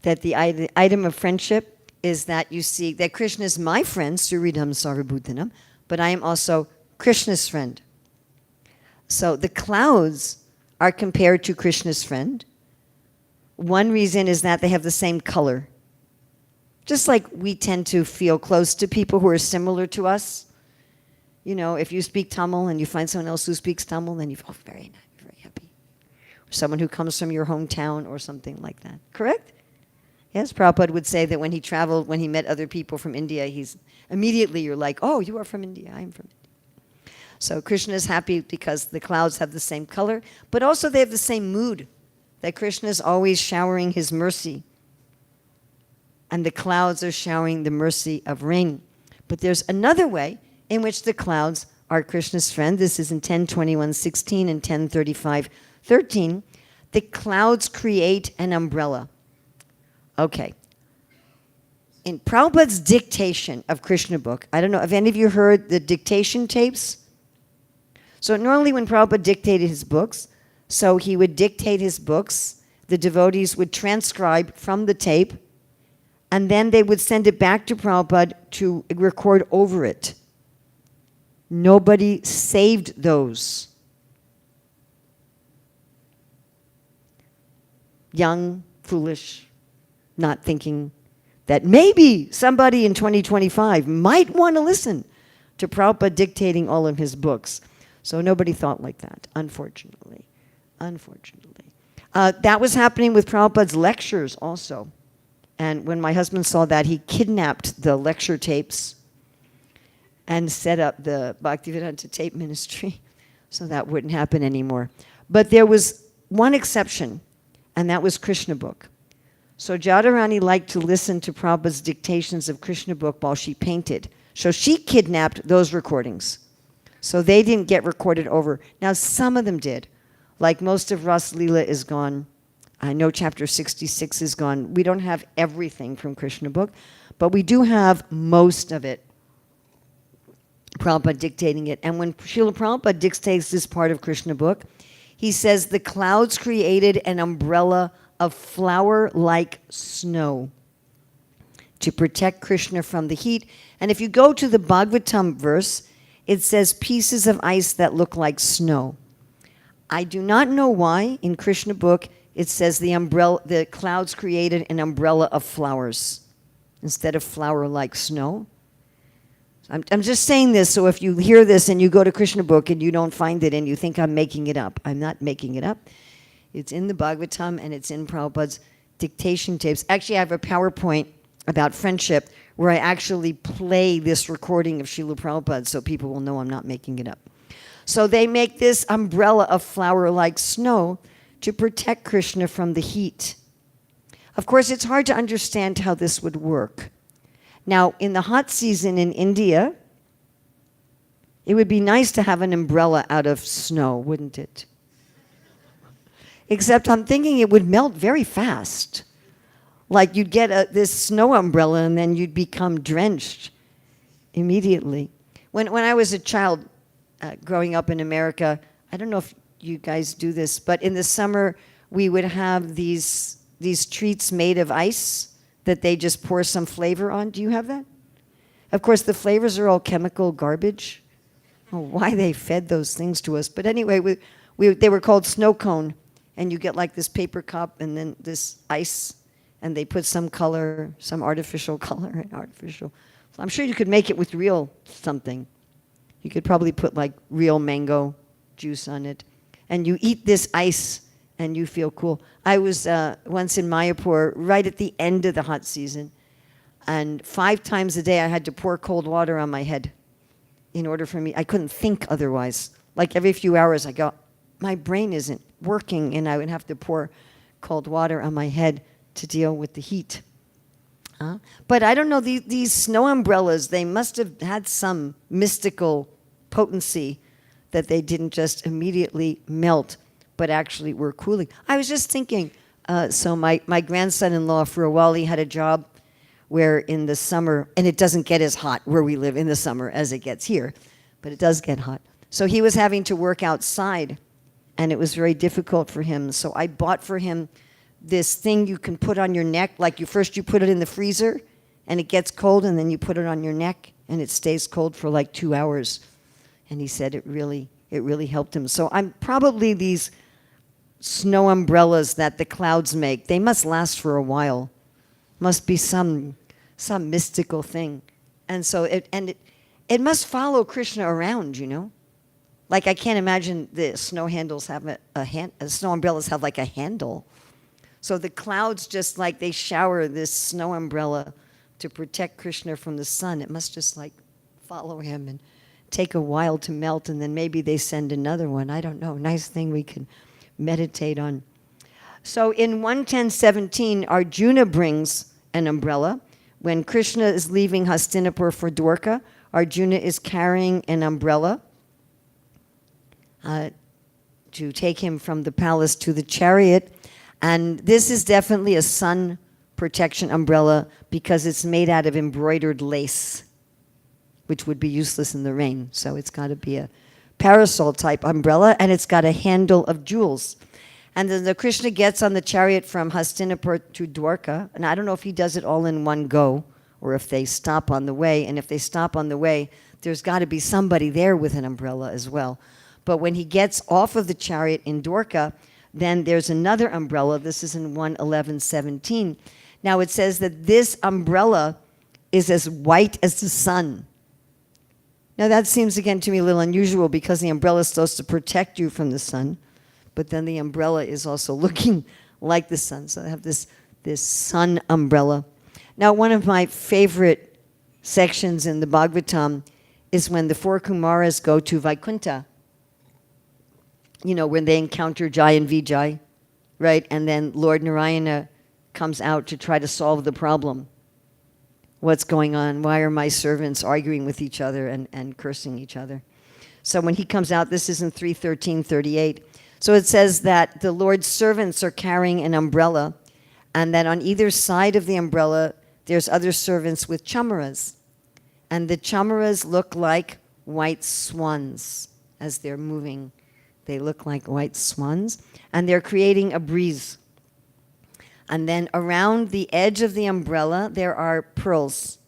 That the item of friendship is that you see that Krishna is my friend, Suridam Sarvabhutanam, but I am also Krishna's friend. So the clouds are compared to Krishna's friend. One reason is that they have the same color. Just like we tend to feel close to people who are similar to us. You know, if you speak Tamil and you find someone else who speaks Tamil, then you feel very nice, very happy. Or someone who comes from your hometown or something like that. Correct? Yes, Prabhupada would say that when he traveled, when he met other people from India, immediately you're like, oh, you are from India, I'm from India. So Krishna is happy because the clouds have the same color, but also they have the same mood, that Krishna is always showering his mercy. And the clouds are showering the mercy of rain. But there's another way in which the clouds are Krishna's friend. This is in 10:21:16 and 10:35:13. The clouds create an umbrella. Okay. In Prabhupada's dictation of Krishna book, I don't know, have any of you heard the dictation tapes? So normally when Prabhupada dictated his books, so he would dictate his books, the devotees would transcribe from the tape, and then they would send it back to Prabhupada to record over it. Nobody saved those. Young, foolish, not thinking that maybe somebody in 2025 might want to listen to Prabhupada dictating all of his books. So nobody thought like that, unfortunately. Unfortunately. That was happening with Prabhupada's lectures also. And when my husband saw that, he kidnapped the lecture tapes and set up the Bhaktivedanta tape ministry so that wouldn't happen anymore. But there was one exception, and that was Krishna book. So Jadharani liked to listen to Prabhupada's dictations of Krishna book while she painted. So she kidnapped those recordings. So they didn't get recorded over. Now some of them did. Like most of Ras Leela is gone. I know chapter 66 is gone. We don't have everything from Krishna book, but we do have most of it. Prabhupada dictating it. And when Srila Prabhupada dictates this part of Krishna book, he says the clouds created an umbrella of flour-like snow to protect Krishna from the heat. And if you go to the Bhagavatam verse, it says pieces of ice that look like snow. I do not know why in Krishna book it says the clouds created an umbrella of flowers instead of flour-like snow. I'm just saying this so if you hear this and you go to Krishna book and you don't find it and you think I'm making it up, I'm not making it up. It's in the Bhagavatam and it's in Prabhupada's dictation tapes. Actually, I have a PowerPoint about friendship where I actually play this recording of Srila Prabhupada so people will know I'm not making it up. So they make this umbrella of flour-like snow to protect Krishna from the heat. Of course, it's hard to understand how this would work. Now, in the hot season in India, it would be nice to have an umbrella out of snow, wouldn't it? Except I'm thinking it would melt very fast. Like you'd get this snow umbrella and then you'd become drenched immediately. When I was a child growing up in America, I don't know if you guys do this, but in the summer we would have these treats made of ice that they just pour some flavor on. Do you have that? Of course, the flavors are all chemical garbage. Oh, why they fed those things to us. But anyway, they were called snow cone. And you get like this paper cup and then this ice. And they put some color, some artificial color. I'm sure you could make it with real something. You could probably put like real mango juice on it. And you eat this ice and you feel cool. I was once in Mayapur right at the end of the hot season. And 5 times a day I had to pour cold water on my head in order for me. I couldn't think otherwise. Like every few hours I go, my brain isn't working, and I would have to pour cold water on my head to deal with the heat. But I don't know, these snow umbrellas, they must have had some mystical potency that they didn't just immediately melt, but actually were cooling. I was just thinking, so my grandson-in-law, for a while, he had a job where in the summer, and it doesn't get as hot where we live in the summer as it gets here, but it does get hot. So he was having to work outside, and it was very difficult for him. So I bought for him this thing you can put on your neck, like you put it in the freezer, and it gets cold, and then you put it on your neck, and it stays cold for like 2 hours. And he said it really helped him. So I'm probably these snow umbrellas that the clouds make, they must last for a while. Must be some mystical thing. And so it must follow Krishna around, you know? Like I can't imagine the snow handles have snow umbrellas have like a handle. So the clouds just like they shower this snow umbrella to protect Krishna from the sun. It must just like follow him and take a while to melt, and then maybe they send another one. I don't know. Nice thing we can meditate on. So in 110:17, Arjuna brings an umbrella. When Krishna is leaving Hastinapur for Dwarka, Arjuna is carrying an umbrella to take him from the palace to the chariot. And this is definitely a sun protection umbrella because it's made out of embroidered lace, which would be useless in the rain. So it's got to be a parasol type umbrella, and it's got a handle of jewels. And then the Krishna gets on the chariot from Hastinapur to Dwarka, and I don't know if he does it all in one go or if they stop on the way. And if they stop on the way, there's got to be somebody there with an umbrella as well. But when he gets off of the chariot in Dwarka, then there's another umbrella. This is in 111:17. Now it says that this umbrella is as white as the sun. Now that seems again to me a little unusual because the umbrella is supposed to protect you from the sun, but then the umbrella is also looking like the sun. So I have this sun umbrella. Now one of my favorite sections in the Bhagavatam is when the four Kumaras go to Vaikuntha. You know, when they encounter Jai and Vijay, right? And then Lord Narayana comes out to try to solve the problem. What's going on? Why are my servants arguing with each other and cursing each other? So when he comes out, this is in 3:13:38. So it says that the Lord's servants are carrying an umbrella, and that on either side of the umbrella, there's other servants with chamaras. And the chamaras look like white swans as they're moving. They look like white swans, and they're creating a breeze. And then around the edge of the umbrella, there are pearls.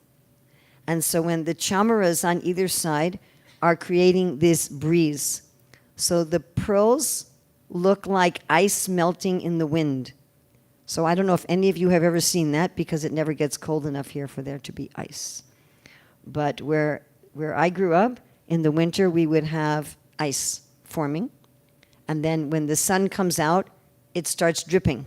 And so when the chamaras on either side are creating this breeze, so the pearls look like ice melting in the wind. So I don't know if any of you have ever seen that because it never gets cold enough here for there to be ice. But where I grew up, in the winter, we would have ice forming. And then when the sun comes out, it starts dripping.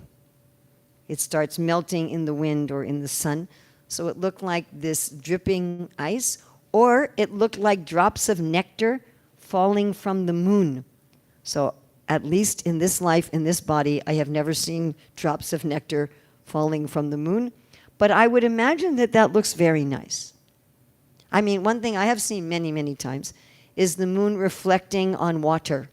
It starts melting in the wind or in the sun. So it looked like this dripping ice, or it looked like drops of nectar falling from the moon. So at least in this life, in this body, I have never seen drops of nectar falling from the moon. But I would imagine that that looks very nice. I mean, one thing I have seen many, many times is the moon reflecting on water.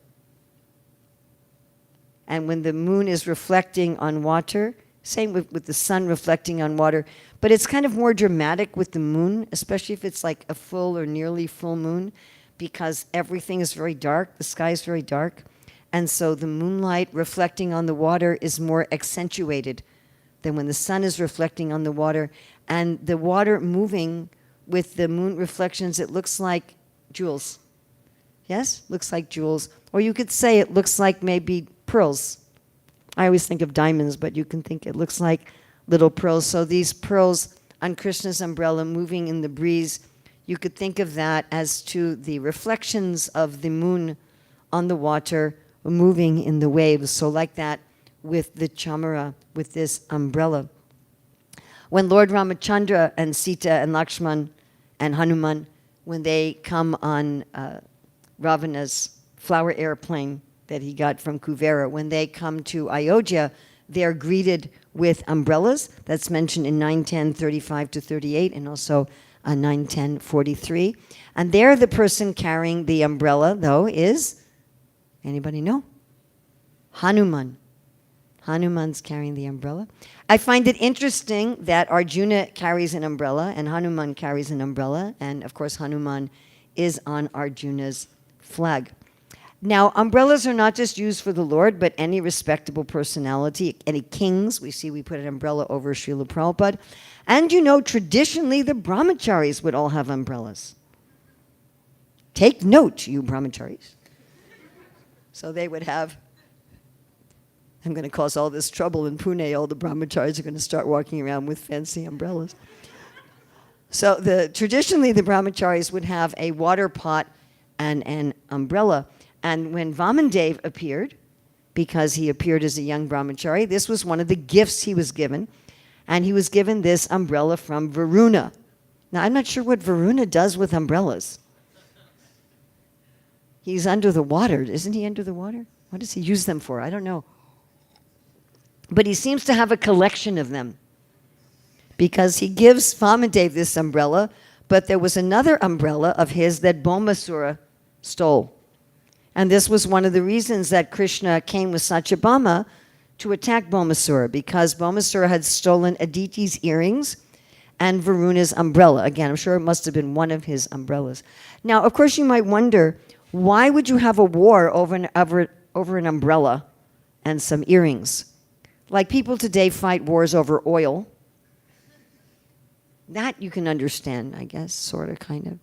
And when the moon is reflecting on water, same with the sun reflecting on water, but it's kind of more dramatic with the moon, especially if it's like a full or nearly full moon, because everything is very dark, the sky is very dark, and so the moonlight reflecting on the water is more accentuated than when the sun is reflecting on the water. And the water moving with the moon reflections, it looks like jewels. Yes? Looks like jewels. Or you could say it looks like maybe pearls. I always think of diamonds, but you can think it looks like little pearls. So these pearls on Krishna's umbrella moving in the breeze, you could think of that as to the reflections of the moon on the water moving in the waves. So like that with the chamara, with this umbrella. When Lord Ramachandra and Sita and Lakshman and Hanuman, when they come on Ravana's flower airplane that he got from Kuvera, when they come to Ayodhya, they are greeted with umbrellas. That's mentioned in 9:10:35-38 and also 9:10:43. And there the person carrying the umbrella, though, is, anybody know? Hanuman. Hanuman's carrying the umbrella. I find it interesting that Arjuna carries an umbrella and Hanuman carries an umbrella, and of course Hanuman is on Arjuna's flag. Now, umbrellas are not just used for the Lord, but any respectable personality, any kings. We put an umbrella over Srila Prabhupada. And you know, traditionally, the brahmacharis would all have umbrellas. Take note, you brahmacharis. So they would have, I'm going to cause all this trouble in Pune. All the brahmacharis are going to start walking around with fancy umbrellas. So traditionally, the brahmacharis would have a water pot and an umbrella. And when Vamandev appeared, because he appeared as a young brahmachari, this was one of the gifts he was given. And he was given this umbrella from Varuna. Now, I'm not sure what Varuna does with umbrellas. He's under the water. Isn't he under the water? What does he use them for? I don't know. But he seems to have a collection of them, because he gives Vamandev this umbrella, but there was another umbrella of his that Bhaumasura stole. And this was one of the reasons that Krishna came with Satyabhama to attack Bhaumasura, because Bhaumasura had stolen Aditi's earrings and Varuna's umbrella. Again, I'm sure it must have been one of his umbrellas. Now, of course, you might wonder, why would you have a war over an umbrella and some earrings? Like people today fight wars over oil. That you can understand, I guess, sort of, kind of.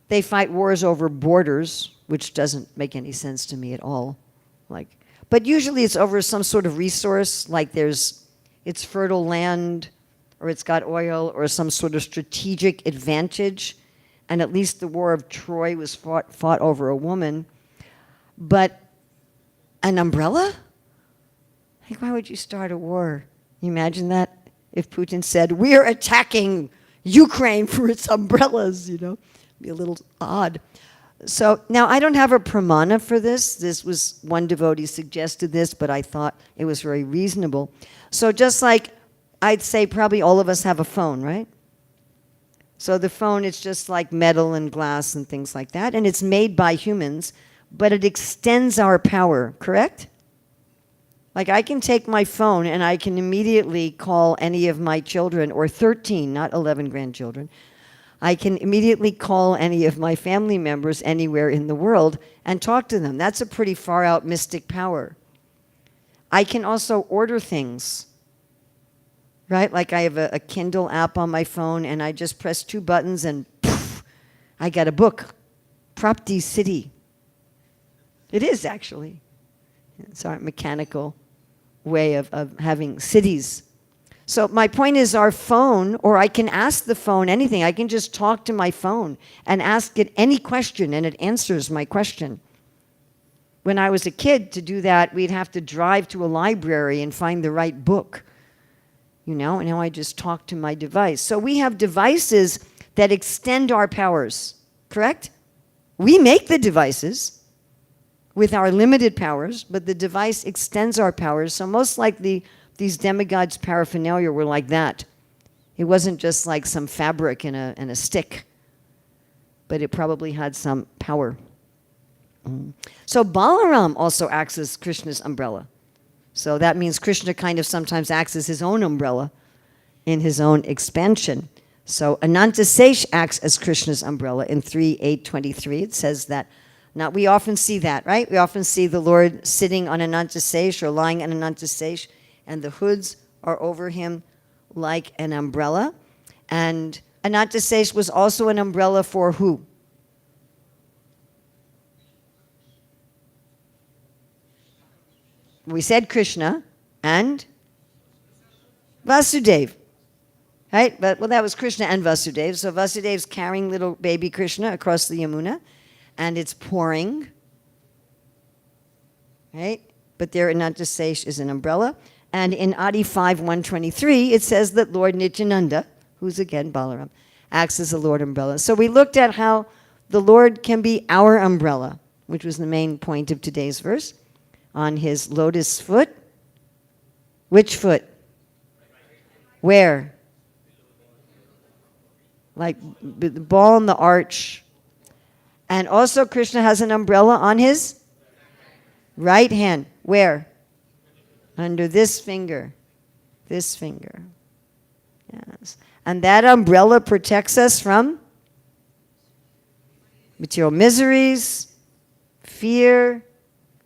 They fight wars over borders, which doesn't make any sense to me at all. But usually it's over some sort of resource, like it's fertile land, or it's got oil, or some sort of strategic advantage. And at least the War of Troy was fought over a woman. But an umbrella? Why would you start a war? You imagine that? If Putin said, we're attacking Ukraine for its umbrellas, It'd be a little odd. So now I don't have a pramana for this. This was one devotee suggested this, but I thought it was very reasonable. So just like I'd say probably all of us have a phone, right? So the phone, it's just like metal and glass and things like that, and it's made by humans, but it extends our power, correct? Like I can take my phone and I can immediately call any of my children, or 13, not 11 grandchildren. I can immediately call any of my family members anywhere in the world and talk to them. That's a pretty far out mystic power. I can also order things, right? Like I have a Kindle app on my phone, and I just press 2 buttons and poof, I got a book, Prapti City. It is actually. It's our mechanical way of having cities. So my point is, our phone, or I can ask the phone anything. I can just talk to my phone and ask it any question, and it answers my question. When I was a kid, to do that, we'd have to drive to a library and find the right book. And now I just talk to my device. So we have devices that extend our powers, correct? We make the devices with our limited powers, but the device extends our powers. So most likely, these demigods' paraphernalia were like that. It wasn't just like some fabric and a stick, but it probably had some power. So Balaram also acts as Krishna's umbrella. So that means Krishna kind of sometimes acts as his own umbrella in his own expansion. So Anantasesh acts as Krishna's umbrella in 3:823. It says that. Now, we often see that, right? We often see the Lord sitting on Anantasesh or lying on Anantasesh, and the hoods are over him like an umbrella. And Anantasesh was also an umbrella for who? We said Krishna and Vasudeva, right? Well, that was Krishna and Vasudeva. So Vasudev's carrying little baby Krishna across the Yamuna, and it's pouring, right? But there, Anantasesh is an umbrella. And in Adi 5:123, it says that Lord Nityananda, who's again Balaram, acts as the Lord umbrella. So we looked at how the Lord can be our umbrella, which was the main point of today's verse, on his lotus foot. Which foot? Where? Like the ball in the arch. And also Krishna has an umbrella on his right hand. Where? Under this finger. This finger. Yes. And that umbrella protects us from material miseries, fear,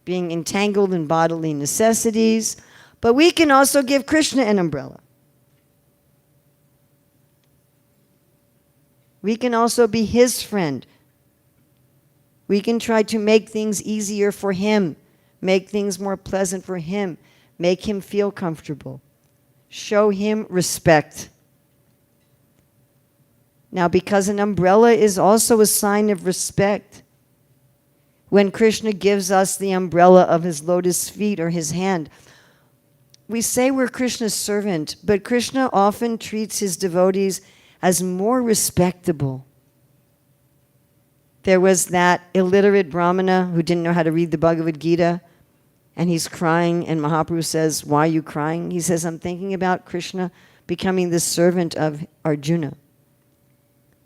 being entangled in bodily necessities. But we can also give Krishna an umbrella. We can also be his friend. We can try to make things easier for him, make things more pleasant for him, make him feel comfortable, show him respect. Now, because an umbrella is also a sign of respect, when Krishna gives us the umbrella of his lotus feet or his hand, we say we're Krishna's servant, but Krishna often treats his devotees as more respectable. There was that illiterate Brahmana who didn't know how to read the Bhagavad Gita, and he's crying, and Mahaprabhu says, "Why are you crying?" He says, "I'm thinking about Krishna becoming the servant of Arjuna."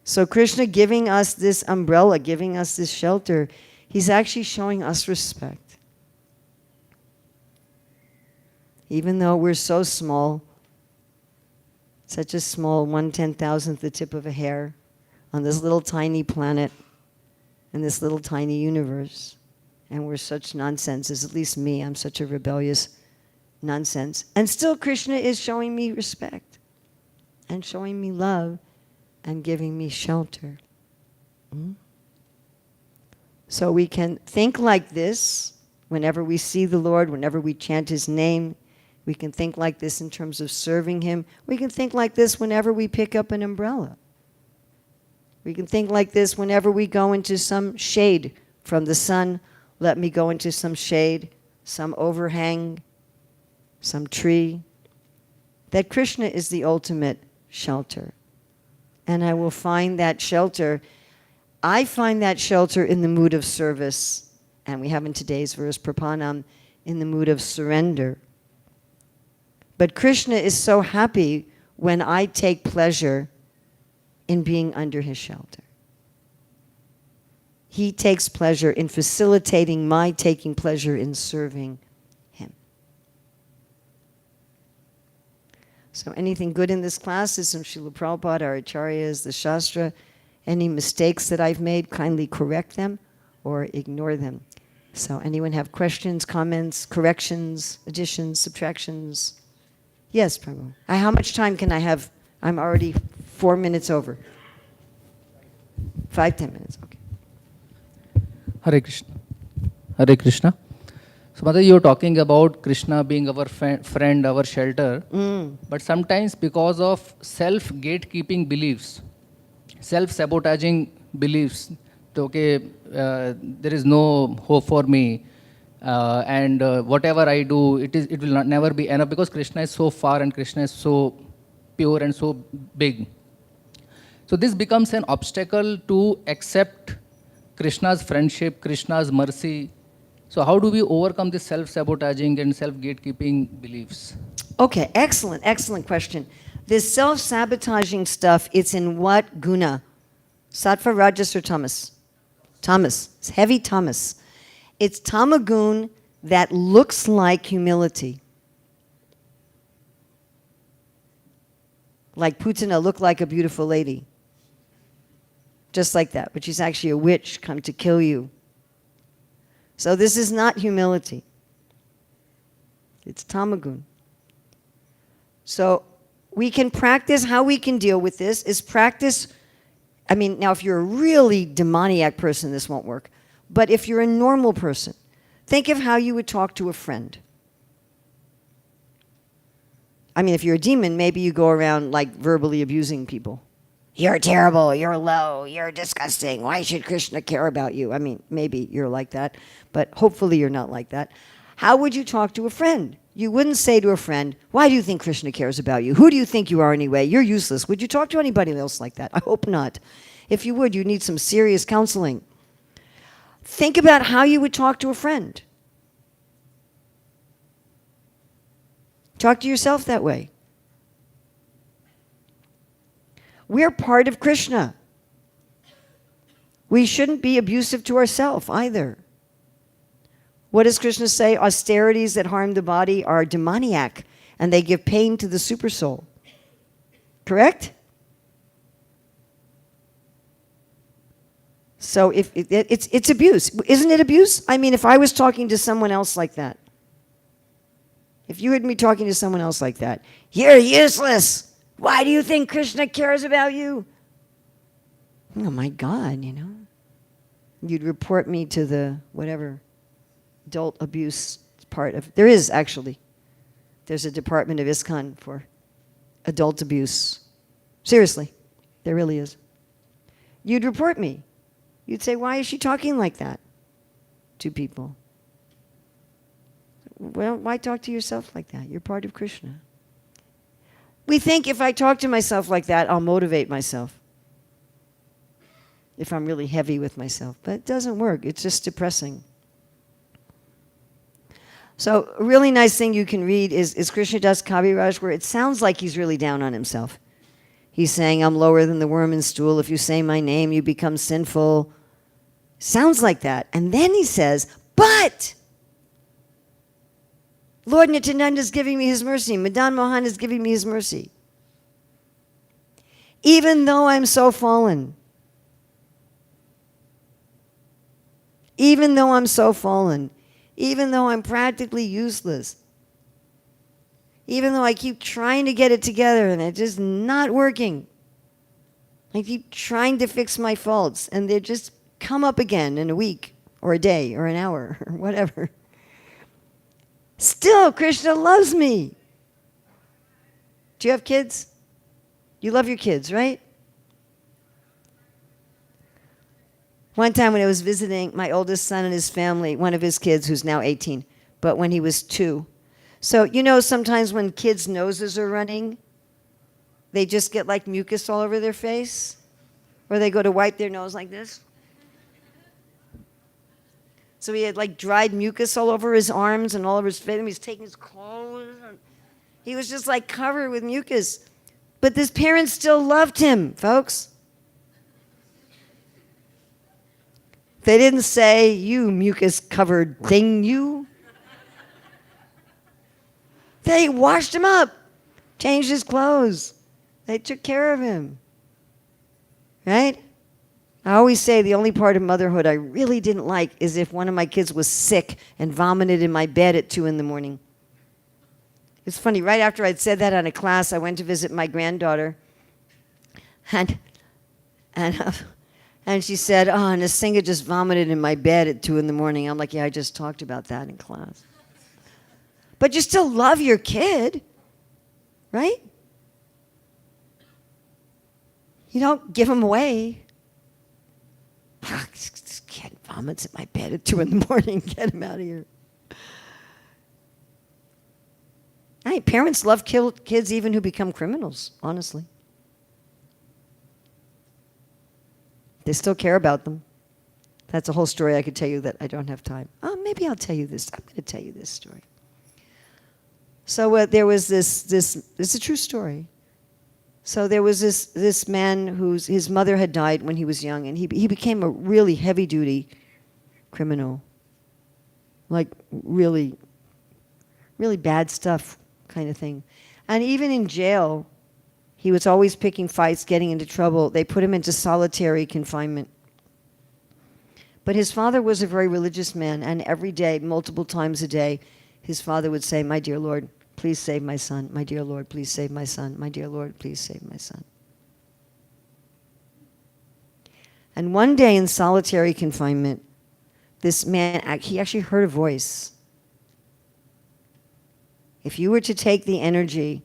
So Krishna giving us this umbrella, giving us this shelter, he's actually showing us respect. Even though we're so small, such a small 1/10,000th the tip of a hair on this little tiny planet, in this little tiny universe, and we're such nonsenses, at least me, I'm such a rebellious nonsense. And still Krishna is showing me respect and showing me love and giving me shelter. So we can think like this whenever we see the Lord, whenever we chant his name. We can think like this in terms of serving him. We can think like this whenever we pick up an umbrella. We can think like this whenever we go into some shade from the sun. Let me go into some shade, some overhang, some tree. That Krishna is the ultimate shelter. And I will find that shelter. I find that shelter in the mood of service. And we have in today's verse, Prapanam, in the mood of surrender. But Krishna is so happy when I take pleasure in being under his shelter. He takes pleasure in facilitating my taking pleasure in serving him. So anything good in this class is from Srila Prabhupada, our Acharyas, the Shastra. Any mistakes that I've made, kindly correct them or ignore them. So anyone have questions, comments, corrections, additions, subtractions? Yes, Prabhu. How much time can I have? I'm already 4 minutes over. 5-10 minutes, okay. Hare Krishna. Hare Krishna. So, Mataji, you're talking about Krishna being our friend, our shelter. But sometimes because of self-gatekeeping beliefs, self-sabotaging beliefs, okay, there is no hope for me, and whatever I do, it will never be enough because Krishna is so far and Krishna is so pure and so big. So this becomes an obstacle to accept Krishna's friendship, Krishna's mercy. So how do we overcome this self-sabotaging and self-gatekeeping beliefs? Okay, excellent question. This self-sabotaging stuff, it's in what guna? Sattva, Rajas, or tamas? Tamas. It's heavy tamas. It's tamagun that looks like humility. Like Putana looked like a beautiful lady. Just like that, but she's actually a witch come to kill you. So this is not humility. It's tamagun. So we can practice, how we can deal with this is practice, now if you're a really demoniac person, this won't work. But if you're a normal person, think of how you would talk to a friend. If you're a demon, maybe you go around like verbally abusing people. You're terrible, you're low, you're disgusting. Why should Krishna care about you? Maybe you're like that, but hopefully you're not like that. How would you talk to a friend? You wouldn't say to a friend, why do you think Krishna cares about you? Who do you think you are anyway? You're useless. Would you talk to anybody else like that? I hope not. If you would, you need some serious counseling. Think about how you would talk to a friend. Talk to yourself that way. We're part of Krishna. We shouldn't be abusive to ourselves either. What does Krishna say? Austerities that harm the body are demoniac, and they give pain to the super soul. Correct? So if it's abuse. Isn't it abuse? If I was talking to someone else like that, if you heard me talking to someone else like that, you're useless. Why do you think Krishna cares about you? Oh my God, you'd report me to the whatever adult abuse part of, there is actually, there's a department of ISKCON for adult abuse. Seriously, there really is. You'd report me. You'd say, why is she talking like that to people? Well, why talk to yourself like that? You're part of Krishna. We think if I talk to myself like that, I'll motivate myself. If I'm really heavy with myself. But it doesn't work. It's just depressing. So a really nice thing you can read is Krishna Das Kaviraj, where it sounds like he's really down on himself. He's saying, I'm lower than the worm and stool. If you say my name, you become sinful. Sounds like that. And then he says, but Lord Nityananda is giving me his mercy. Madan Mohan is giving me his mercy. Even though I'm so fallen. Even though I'm so fallen. Even though I'm practically useless. Even though I keep trying to get it together and it's just not working. I keep trying to fix my faults and they just come up again in a week or a day or an hour or whatever. Still, Krishna loves me. Do you have kids? You love your kids, right? One time when I was visiting my oldest son and his family, one of his kids who's now 18, but when he was 2. So, you know, sometimes when kids' noses are running, they just get like mucus all over their face, or they go to wipe their nose like this. So he had like dried mucus all over his arms and all over his face. And he was taking his clothes. And he was just like covered with mucus. But his parents still loved him, folks. They didn't say, you mucus-covered thing, you. They washed him up, changed his clothes. They took care of him. Right? I always say the only part of motherhood I really didn't like is if one of my kids was sick and vomited in my bed at 2 a.m. It's funny, right after I'd said that on a class, I went to visit my granddaughter. And she said, oh, Nasinga just vomited in my bed at 2 a.m. I'm like, yeah, I just talked about that in class. But you still love your kid, right? You don't give him away. This kid vomits in my bed at 2 a.m. Get him out of here. Hey, parents love kids even who become criminals, honestly. They still care about them. That's a whole story I could tell you that I don't have time. Oh, maybe I'll tell you this. I'm going to tell you this story. So there was this, it's a true story. So there was this man his mother had died when he was young, and he became a really heavy-duty criminal. Like really, really bad stuff kind of thing. And even in jail, he was always picking fights, getting into trouble. They put him into solitary confinement. But his father was a very religious man, and every day, multiple times a day, his father would say, my dear Lord, please save my son. My dear Lord, please save my son. My dear Lord, please save my son. And one day in solitary confinement, this man, he actually heard a voice. If you were to take the energy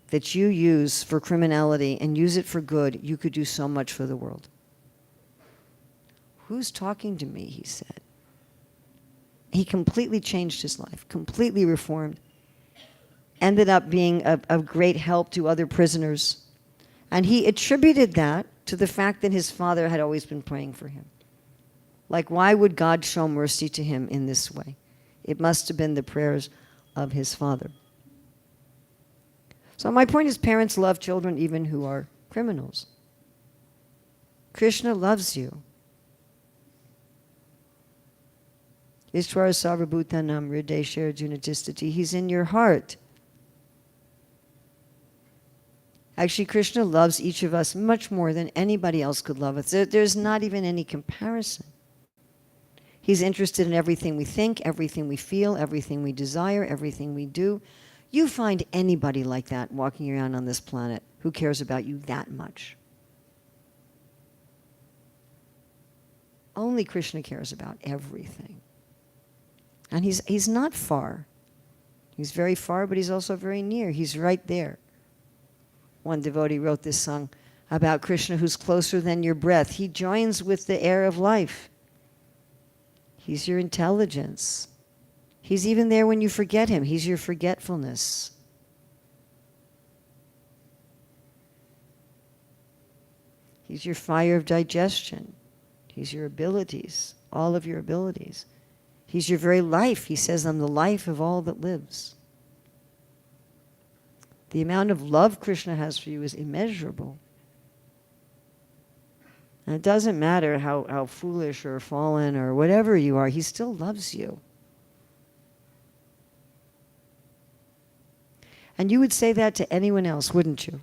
that you use for criminality and use it for good, you could do so much for the world. Who's talking to me, he said. He completely changed his life, completely reformed. Ended up being of great help to other prisoners. And he attributed that to the fact that his father had always been praying for him. Like, why would God show mercy to him in this way? It must have been the prayers of his father. So my point is, parents love children even who are criminals. Krishna loves you. Ishvara Sarvabhutanam Hrideshara Junatistati. He's in your heart. Actually, Krishna loves each of us much more than anybody else could love us. There's not even any comparison. He's interested in everything we think, everything we feel, everything we desire, everything we do. You find anybody like that walking around on this planet who cares about you that much. only Krishna cares about, everything. And he's not far. He's very far, but he's also very near. He's right there. One devotee wrote this song about Krishna who's closer than your breath. He joins with the air of life. He's your intelligence. He's even there when you forget him. He's your forgetfulness. He's your fire of digestion. He's your abilities, all of your abilities. He's your very life. He says, I'm the life of all that lives. The amount of love Krishna has for you is immeasurable. And it doesn't matter how foolish or fallen or whatever you are, he still loves you. And you would say that to anyone else, wouldn't you?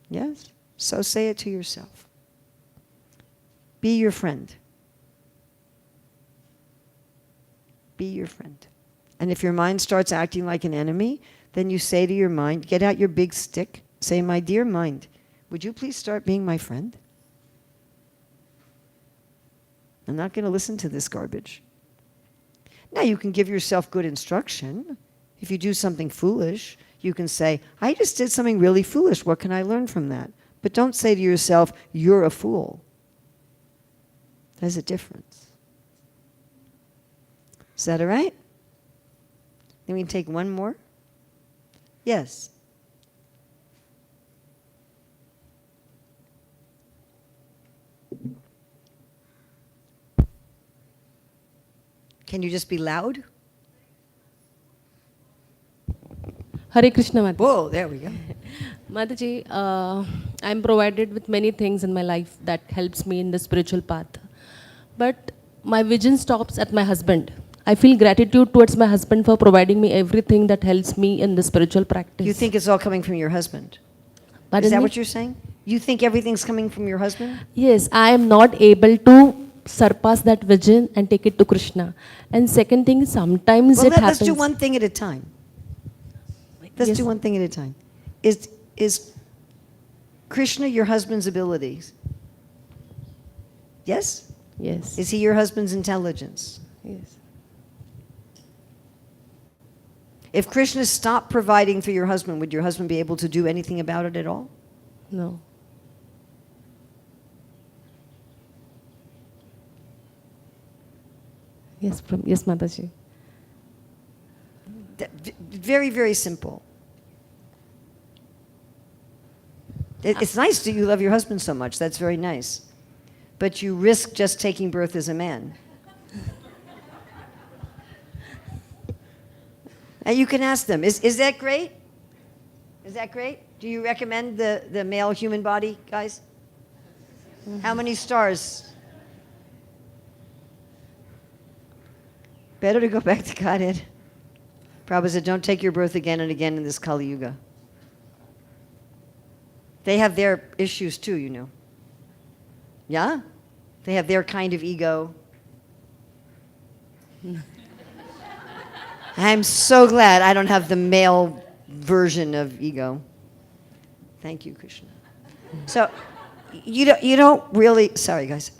Yes? So say it to yourself. Be your friend. Be your friend. And if your mind starts acting like an enemy, then you say to your mind, get out your big stick, say, my dear mind, would you please start being my friend? I'm not going to listen to this garbage. Now you can give yourself good instruction. If you do something foolish, you can say, I just did something really foolish. What can I learn from that? But don't say to yourself, you're a fool. There's a difference. Is that all right? Then we can take one more. Yes. Can you just be loud? Hare Krishna, Mataji. Whoa, there we go. Mataji, I'm provided with many things in my life that helps me in the spiritual path. But my vision stops at my husband. I feel gratitude towards my husband for providing me everything that helps me in the spiritual practice. You think it's all coming from your husband? Pardon Is that me? what you're saying? You think everything's coming from your husband? Yes, I am not able to surpass that vision and take it to Krishna. And second thing, sometimes Well, it happens. let's do one thing at a time. Let's Yes. do one thing at a time. Is Krishna your husband's abilities? Yes? Yes. Is he your husband's intelligence? Yes. If Krishna stopped providing for your husband, would your husband be able to do anything about it at all? No. Yes, Mataji. Very, very simple. It's nice that you love your husband so much. That's very nice. But you risk just taking birth as a man. And you can ask them, is that great? Is that great? Do you recommend the male human body, guys? How many stars? Better to go back to Godhead. Prabhupada said, don't take your birth again and again in this Kali Yuga. They have their issues too, you know. Yeah? They have their kind of ego. I'm so glad I don't have the male version of ego. Thank you, Krishna. So, you don't really, sorry guys.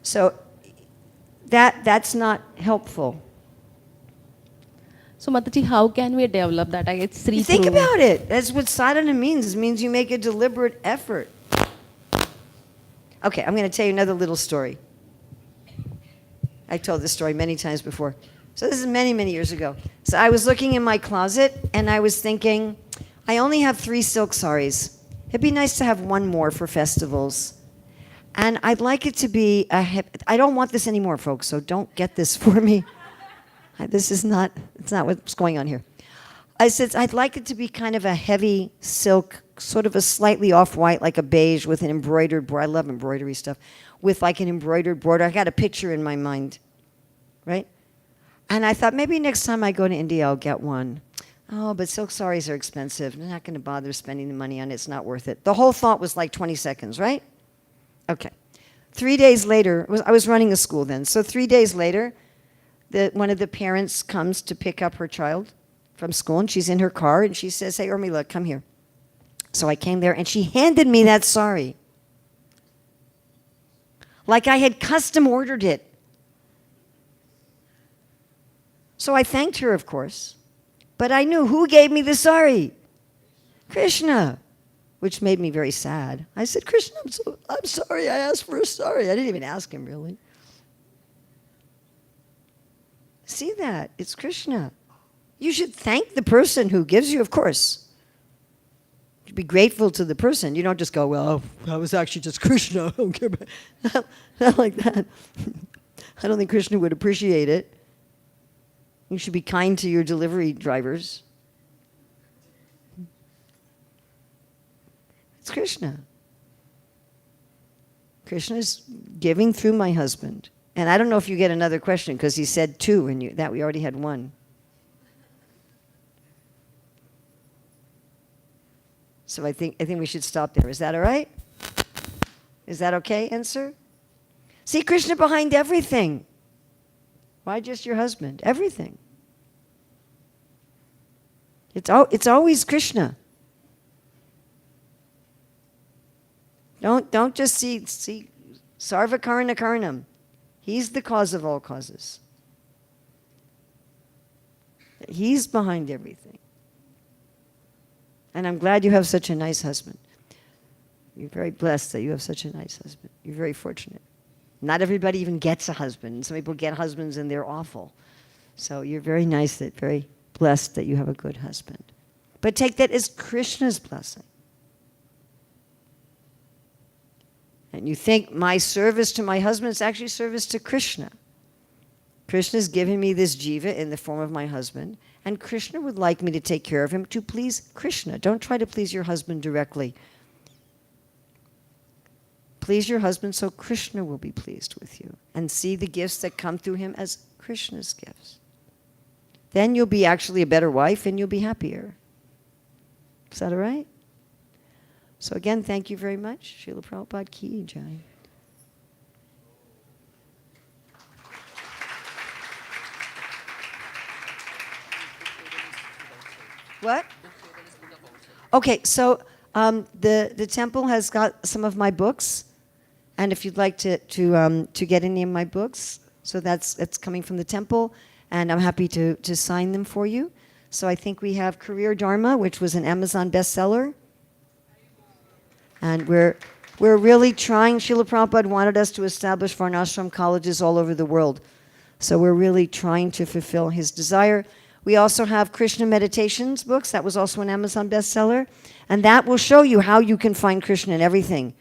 So, that's not helpful. So Mataji, how can we develop that? It's You think about it. That's what sadhana means. It means you make a deliberate effort. Okay, I'm going to tell you another little story. I told this story many times before. So this is many, many years ago. So I was looking in my closet, and I was thinking, I only have 3 silk saris. It'd be nice to have one more for festivals. And I'd like it to be I don't want this anymore, folks, so don't get this for me. This is not, it's not what's going on here. I said, I'd like it to be kind of a heavy silk, sort of a slightly off-white, like a beige with an embroidered border. I love embroidery stuff. With like an embroidered border. I got a picture in my mind, right? And I thought, maybe next time I go to India, I'll get one. Oh, but silk saris are expensive. I'm not going to bother spending the money on it. It's not worth it. The whole thought was like 20 seconds, right? Okay. 3 days later, I was running a school then. So 3 days later, one of the parents comes to pick up her child from school, and she's in her car, and she says, hey, Urmila, come here. So I came there, and she handed me that sari. like I had custom ordered it. So I thanked her, of course. But I knew who gave me the sari? Krishna, which made me very sad. I said, Krishna, I'm sorry I asked for a sari. I didn't even ask him, really. See that? It's Krishna. You should thank the person who gives you, of course. You should be grateful to the person. You don't just go, well, that was actually just Krishna. I don't care about not like that. I don't think Krishna would appreciate it. You should be kind to your delivery drivers. It's Krishna. Krishna is giving through my husband. And I don't know if you get another question, because he said 2, and that we already had 1. So I think we should stop there. Is that all right? Is that okay, answer? See Krishna behind everything. Why just your husband? Everything. It's always Krishna. Don't just see Sarva Karana Karanam. He's the cause of all causes. He's behind everything. And I'm glad you have such a nice husband. You're very blessed that you have such a nice husband. You're very fortunate. Not everybody even gets a husband. Some people get husbands and they're awful. So you're very nice, very blessed that you have a good husband. But take that as Krishna's blessing. And you think my service to my husband is actually service to Krishna. Krishna's giving me this jiva in the form of my husband, and Krishna would like me to take care of him to please Krishna. Don't try to please your husband directly. Please your husband so Krishna will be pleased with you, and see the gifts that come through him as Krishna's gifts. Then you'll be actually a better wife and you'll be happier. Is that all right? So again, thank you very much. Srila Prabhupada ki jai. What? Okay, so the temple has got some of my books, and if you'd like to get any of my books, so that's coming from the temple, and I'm happy to sign them for you. So I think we have Career Dharma, which was an Amazon bestseller, and we're really trying. Srila Prabhupada wanted us to establish varnashram colleges all over the world, so we're really trying to fulfill his desire. We also have Krishna Meditations books. That was also an Amazon bestseller. And that will show you how you can find Krishna in everything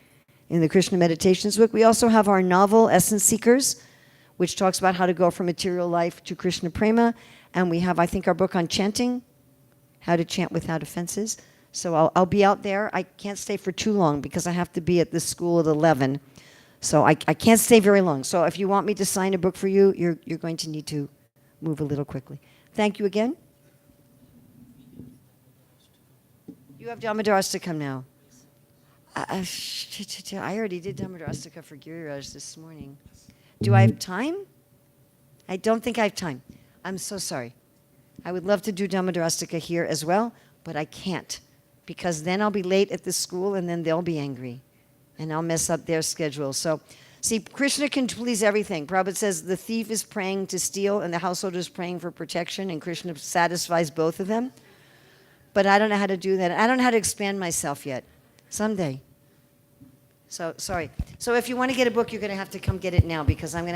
in the Krishna Meditations book. We also have our novel, Essence Seekers, which talks about how to go from material life to Krishna Prema. And we have, I think, our book on chanting, how to chant without offenses. So I'll be out there. I can't stay for too long because I have to be at this school at 11. So I can't stay very long. So if you want me to sign a book for you, you're going to need to move a little quickly. Thank you again. You have Dhammadarastakam now. I already did Dhammadarastaka for Giriraj this morning. Do I have time? I don't think I have time. I'm so sorry. I would love to do Dhammadarastaka here as well, but I can't, because then I'll be late at the school and then they'll be angry and I'll mess up their schedule. So, see, Krishna can please everything. Prabhupada says the thief is praying to steal and the householder is praying for protection, and Krishna satisfies both of them. But I don't know how to do that. I don't know how to expand myself yet. Someday. So, sorry. So if you want to get a book, you're going to have to come get it now, because I'm going to have